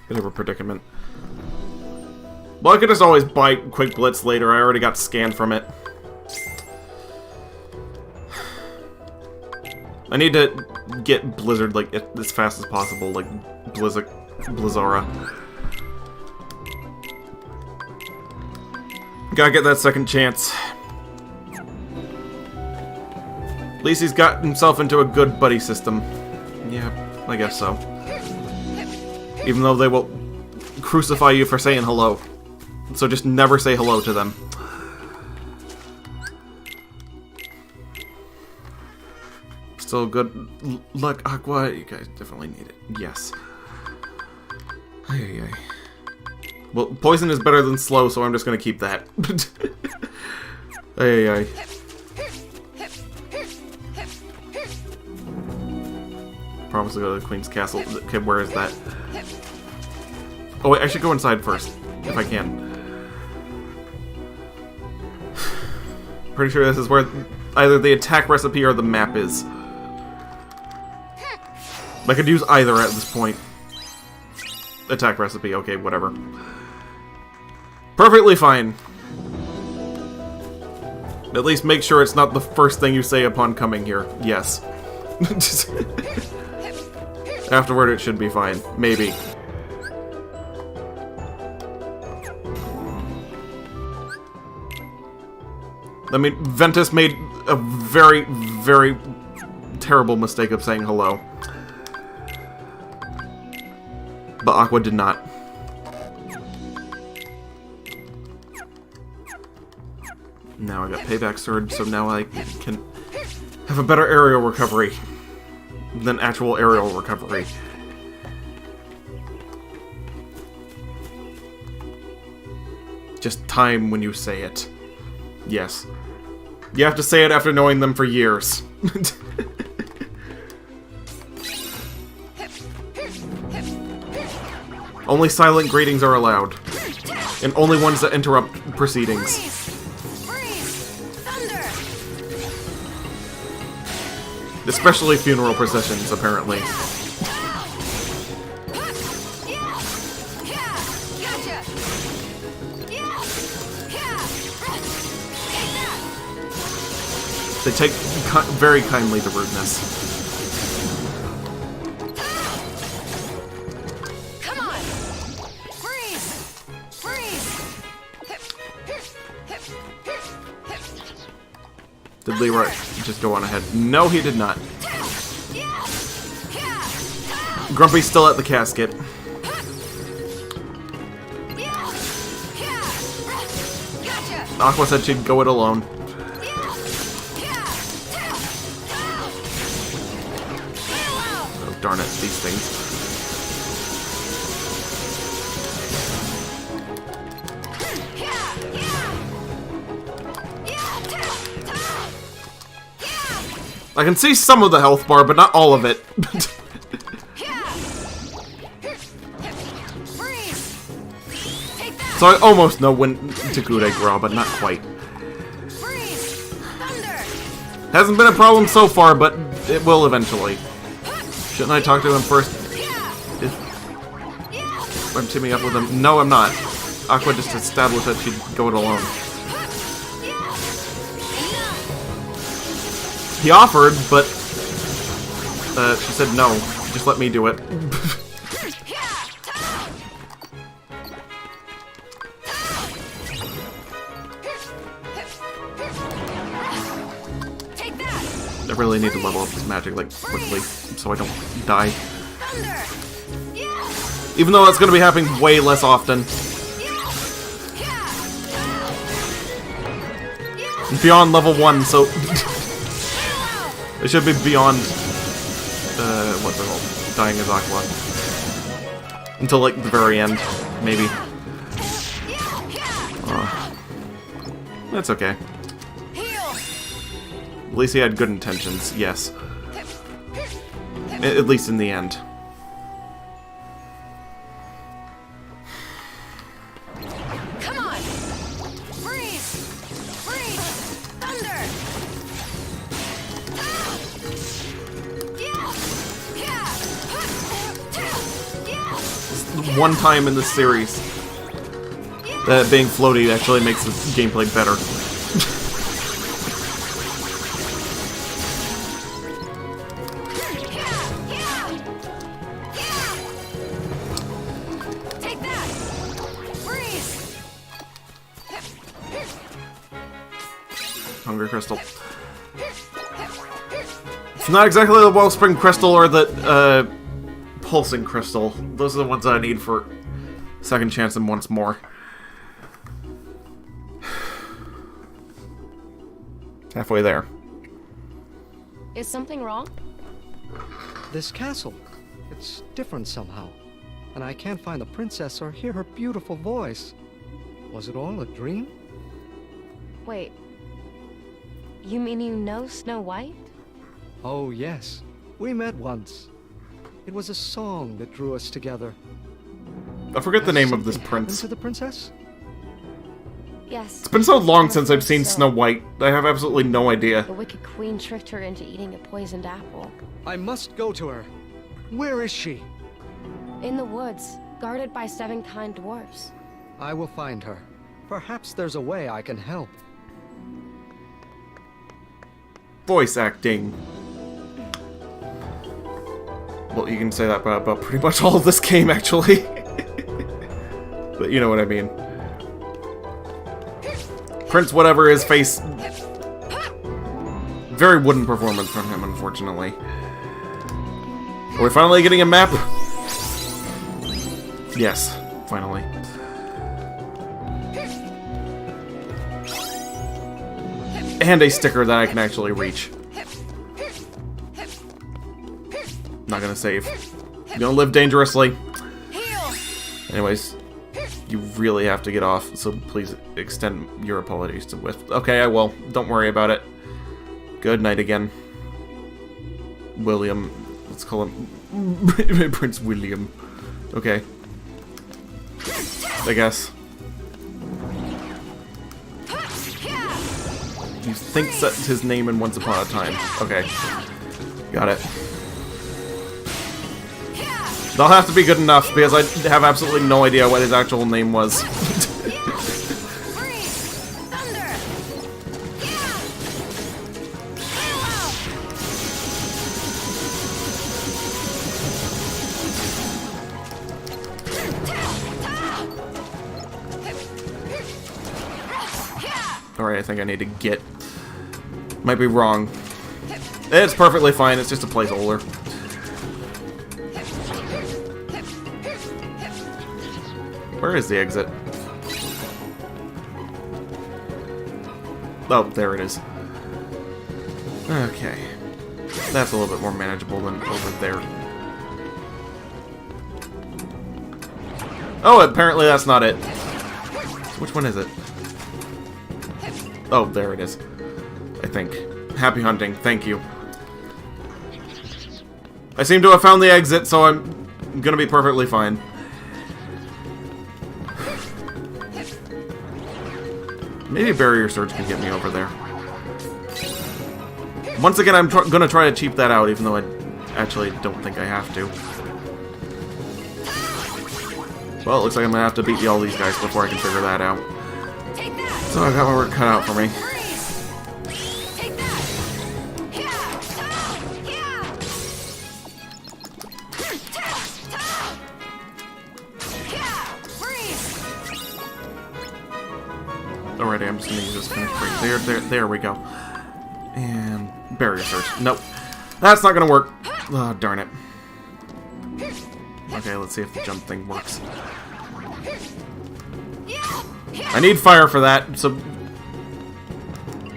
Bit of a predicament. Well, I could just always buy Quick Blitz later. I already got scanned from it. I need to get Blizzard, like, as fast as possible, like, Blizzara. Gotta get that second chance. At least he's got himself into a good buddy system. Yeah, I guess so. Even though they will crucify you for saying hello. So just never say hello to them. Still good luck, Aqua. You guys definitely need it. Yes. Ay, ay, ay. Well, poison is better than slow, so I'm just gonna keep that. Ay, ay, ay. Promise to go to the Queen's Castle. Okay, where is that? Oh wait, I should go inside first, if I can. Pretty sure this is where either the attack recipe or the map is. I could use either at this point. Attack recipe, okay, whatever. Perfectly fine. At least make sure it's not the first thing you say upon coming here. Yes. Afterward, it should be fine. Maybe. I mean, Ventus made a very, very terrible mistake of saying hello. But Aqua did not. Now I got Payback Surge, so now I can have a better aerial recovery than actual aerial recovery. Just time when you say it. Yes. You have to say it after knowing them for years. Only silent greetings are allowed. And only ones that interrupt proceedings. Especially funeral processions, apparently. They take very kindly to rudeness. Did Leroy just go on ahead? No, he did not. Grumpy's still at the casket. Aqua said she'd go it alone. Oh, darn it, these things. I can see some of the health bar, but not all of it. So I almost know when to Gude Gra, but not quite. Hasn't been a problem so far, but it will eventually. Shouldn't I talk to him first? If I'm teaming up with him? No, I'm not. Aqua just established that she'd go it alone. He offered, but she said no. Just let me do it. I really need to level up this magic like quickly so I don't die. Even though that's going to be happening way less often. Beyond level 1, so it should be beyond what's it called? Dying as Aqua. Until like the very end, maybe. That's okay. At least he had good intentions, yes. At least in the end. Come on! Freeze! Freeze! Thunder! One time in the series that being floaty actually makes the gameplay better. Hungry Crystal. It's not exactly the Wellspring Crystal or the Pulsing Crystal. Those are the ones I need for Second Chance and Once More. Halfway there. Is something wrong? This castle. It's different somehow. And I can't find the princess or hear her beautiful voice. Was it all a dream? Wait. You mean you know Snow White? Oh, yes. We met once. It was a song that drew us together. I forget the name of this Something prince. happened to the princess? Yes. It's been so long since I've seen Snow White. I have absolutely no idea. The Wicked Queen tricked her into eating a poisoned apple. I must go to her. Where is she? In the woods, guarded by 7 kind dwarfs. I will find her. Perhaps there's a way I can help. Voice acting. Well, you can say that about pretty much all of this game, actually. But you know what I mean. Prince whatever his face... Very wooden performance from him, unfortunately. Are we finally getting a map? Yes, finally. And a sticker that I can actually reach. Not gonna save. Gonna live dangerously. Anyways, you really have to get off, so please extend your apologies to With. Okay, I will. Don't worry about it. Good night again. William. Let's call him Prince William. Okay. I guess. You think that's his name in Once Upon a Time. Okay. Got it. They'll have to be good enough, because I have absolutely no idea what his actual name was. Alright, I think I need to get... Might be wrong. It's perfectly fine, it's just a placeholder. Where is the exit? Oh, there it is. Okay. That's a little bit more manageable than over there. Oh, apparently that's not it. Which one is it? Oh, there it is. I think. Happy hunting. Thank you. I seem to have found the exit, so I'm gonna be perfectly fine. Maybe Barrier Surge can get me over there. Once again, I'm gonna try to cheap that out, even though I actually don't think I have to. Well, it looks like I'm gonna have to beat all these guys before I can figure that out. So I got my work cut out for me. Alrighty, I'm just gonna use this finish break. There we go. And Barrier Surge. Nope. That's not gonna work. Oh, darn it. Okay, let's see if the jump thing works. I need fire for that, so...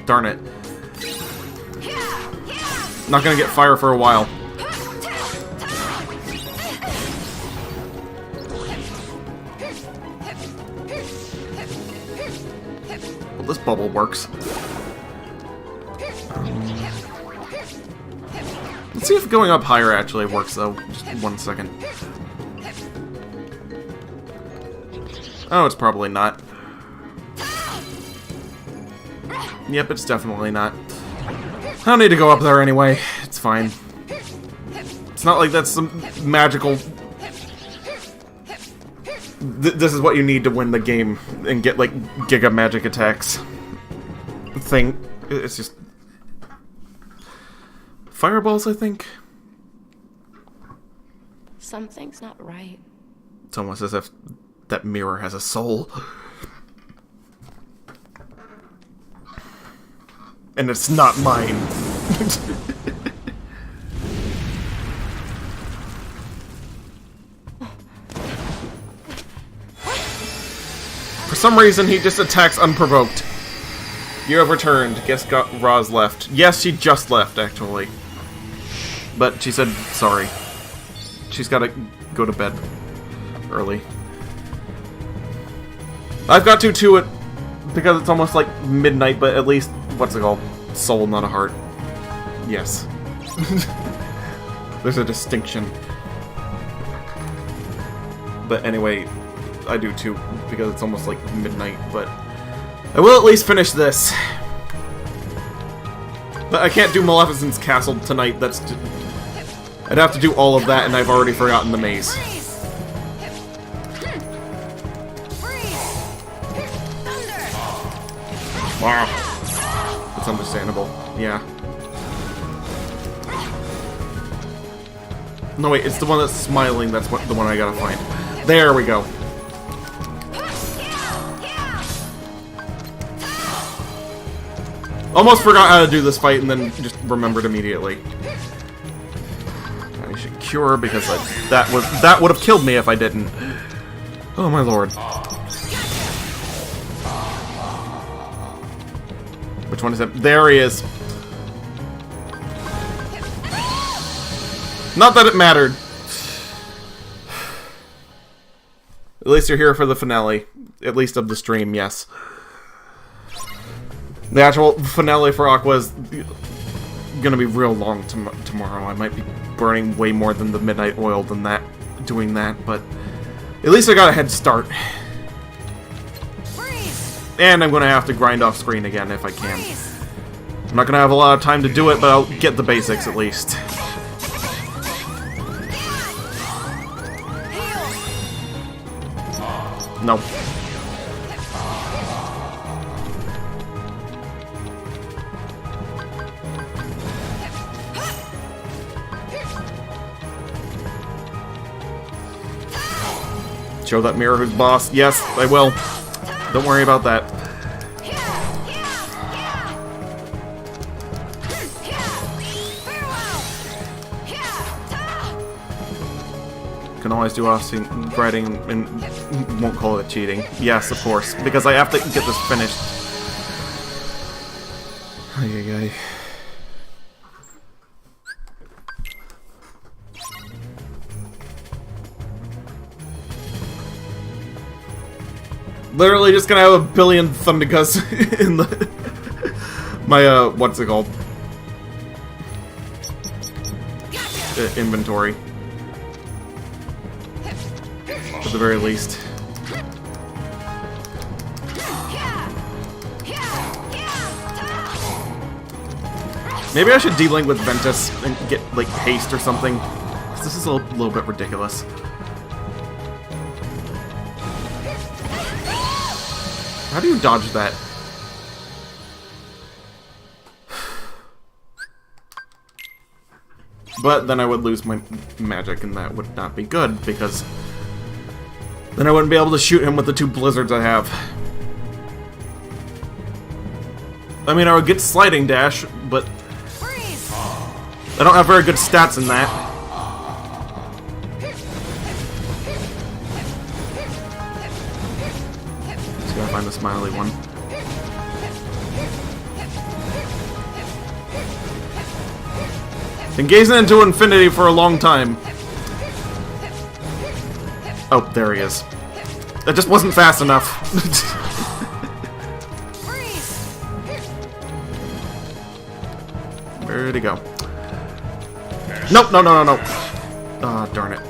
Darn it. Not gonna get fire for a while. Well, this bubble works. Let's see if going up higher actually works, though. Just 1 second. Oh, it's probably not. Yep, it's definitely not. I don't need to go up there anyway. It's fine. It's not like that's some magical... This is what you need to win the game and get, like, Giga Magic attacks. Thing. It's just... Fireballs, I think? Something's not right. It's almost as if that mirror has a soul. And it's not mine. For some reason, he just attacks unprovoked. You have returned. Guess Roz left. Yes, she just left, actually. But she said sorry. She's gotta go to bed early. I've got to too, because it's almost like midnight, but at least, what's it called? Soul, not a heart. Yes. There's a distinction. But anyway, I do too, because it's almost like midnight, but I will at least finish this. But I can't do Maleficent's castle tonight, that's... I'd have to do all of that, and I've already forgotten the maze. Wow. That's understandable. Yeah. No, wait, it's the one that's smiling, that's the one I gotta find. There we go. Almost forgot how to do this fight and then just remembered immediately. I should cure because that would have killed me if I didn't. Oh my lord. Which one is it? There he is. Not that it mattered. At least you're here for the finale. At least of the stream, yes. The actual finale for Aqua is gonna be real long tomorrow. I might be burning way more than the midnight oil than that, doing that, but at least I got a head start. And I'm gonna have to grind off screen again if I can. I'm not gonna have a lot of time to do it, but I'll get the basics at least. Nope. Show that mirror who's boss. Yes, I will. Don't worry about that. Can always do off-screen writing and won't call it cheating. Yes, of course, because I have to get this finished. Ay. Literally just gonna have a billion Thunderguts in my what's it called? Inventory. At the very least. Maybe I should de-link with Ventus and get, like, haste or something. Because this is a little bit ridiculous. How do you dodge that? But then I would lose my magic, and that would not be good, because then I wouldn't be able to shoot him with the 2 blizzards I have. I mean, I would get sliding dash, but I don't have very good stats in that. Just gotta find the smiley one. Been gazing into infinity for a long time. Oh, there he is. That just wasn't fast enough. Where'd he go? Nope, no. Ah, darn it.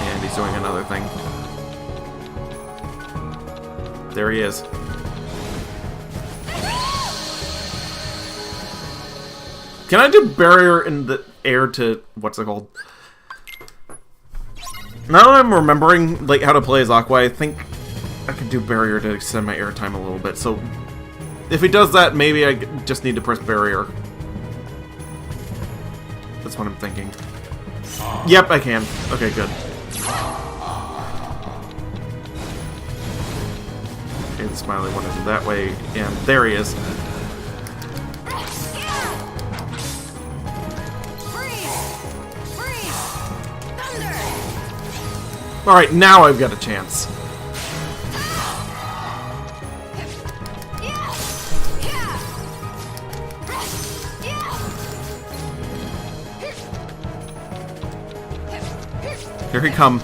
And he's doing another thing. There he is. Can I do barrier in the air to... what's it called? Now that I'm remembering like how to play as Aqua, I think I could do barrier to extend my airtime a little bit. So if he does that, maybe I just need to press barrier. That's what I'm thinking. Yep, I can. Okay, good. Okay, the smiley one is that way, and there he is. Alright, now I've got a chance. Here he come.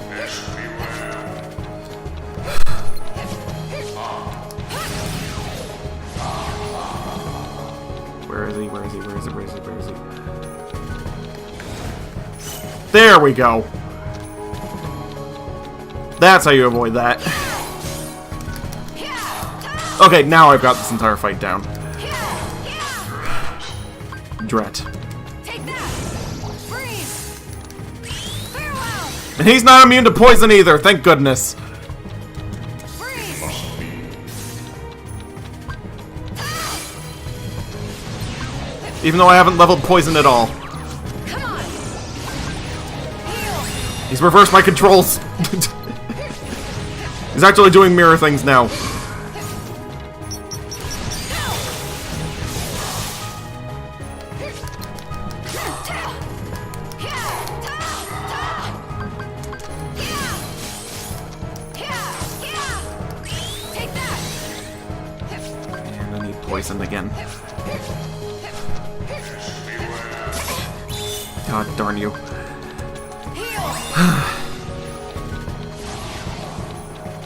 Where is he? Where is he? Where is he? Where is he? Where is he? There we go. That's how you avoid that. Okay, now I've got this entire fight down. Dret. And he's not immune to poison either, thank goodness. Even though I haven't leveled poison at all. He's reversed my controls. He's actually doing mirror things now. And I need poison again. God darn you.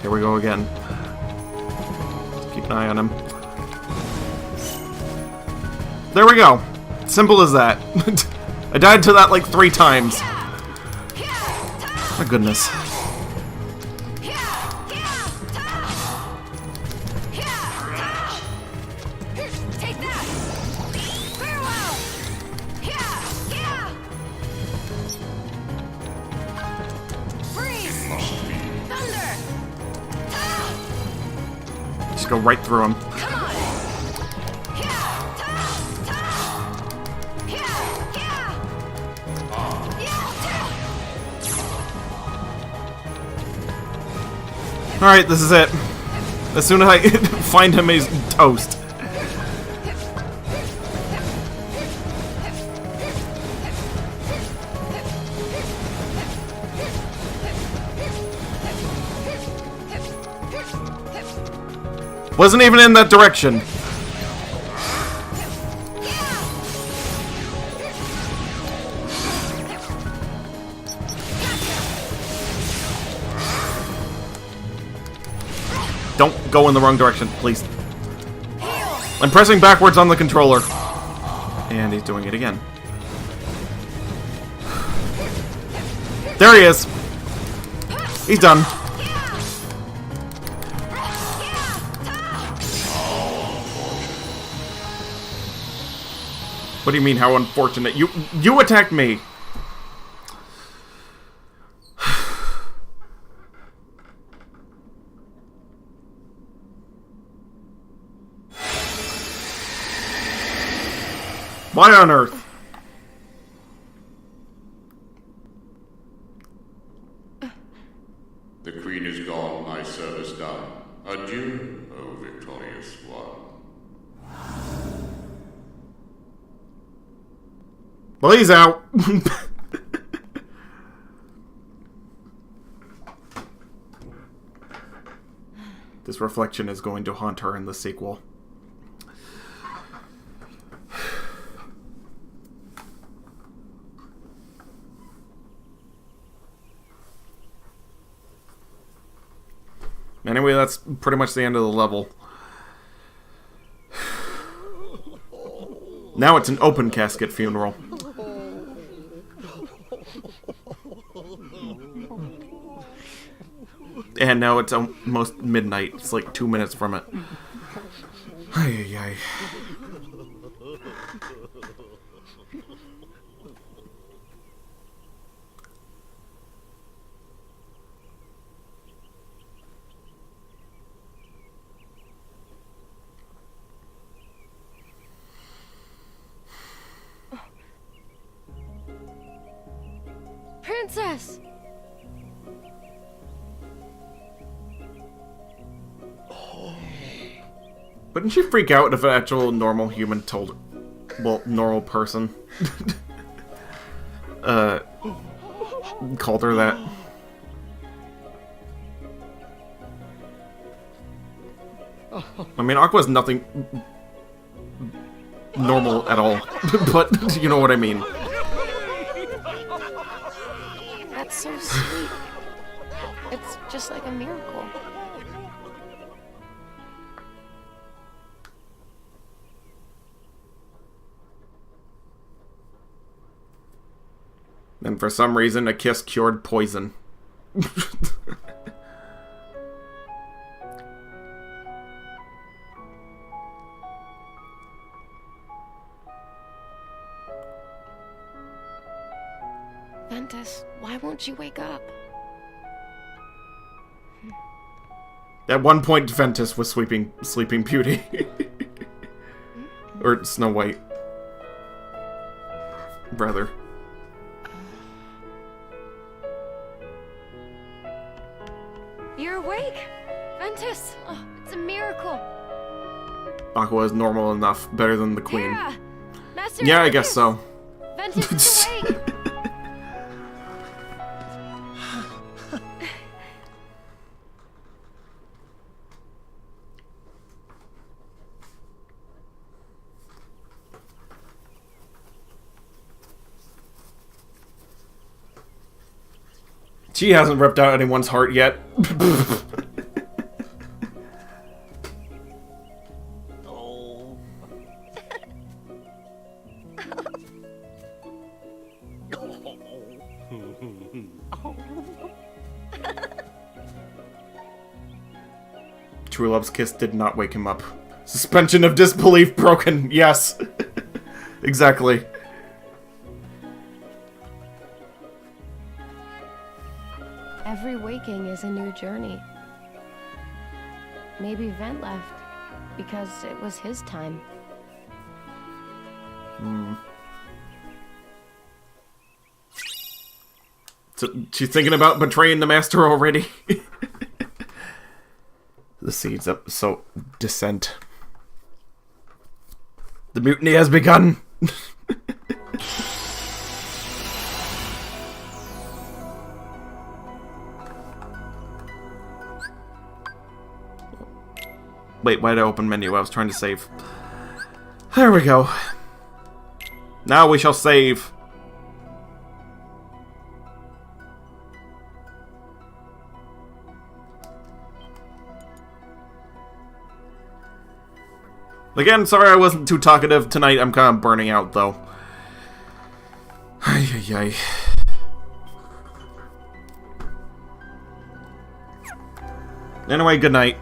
Here we go again. Keep an eye on him. There we go. Simple as that. I died to that like 3 times. My goodness. Just go right through him. Alright, this is it. As soon as I find him, he's toast. Wasn't even in that direction. Don't go in the wrong direction, please. I'm pressing backwards on the controller. And he's doing it again. There he is. He's done. What do you mean, how unfortunate? You attacked me! Why on earth? The Queen is gone, my service done. Adieu, O victorious one. Well, he's out. This reflection is going to haunt her in the sequel. Anyway, that's pretty much the end of the level. Now it's an open casket funeral. And now it's almost midnight. It's like 2 minutes from it. Ay, ay, ay. Princess! Wouldn't she freak out if an actual normal human told her? Well, normal person. Called her that. I mean, Aqua's nothing normal at all. But, you know what I mean. That's so sweet. It's just like a miracle. And for some reason, a kiss cured poison. Ventus, why won't you wake up? At one point, Ventus was Sleeping Beauty. Or Snow White. Brother. You're awake! Ventus! Oh, it's a miracle! Aqua is normal enough. Better than the Queen. Yeah, Master Yeah, I Ventus! guess so. Ventus is awake! She hasn't ripped out anyone's heart yet. True Love's kiss did not wake him up. Suspension of disbelief broken. Yes. Exactly. Every waking is a new journey. Maybe Vent left because it was his time. So she's thinking about betraying the master already. The seeds up. So descent. The mutiny has begun. Wait, why did I open menu? I was trying to save. There we go. Now we shall save. Again, sorry I wasn't too talkative tonight. I'm kind of burning out, though. Ay, ay, ay. Anyway, good night.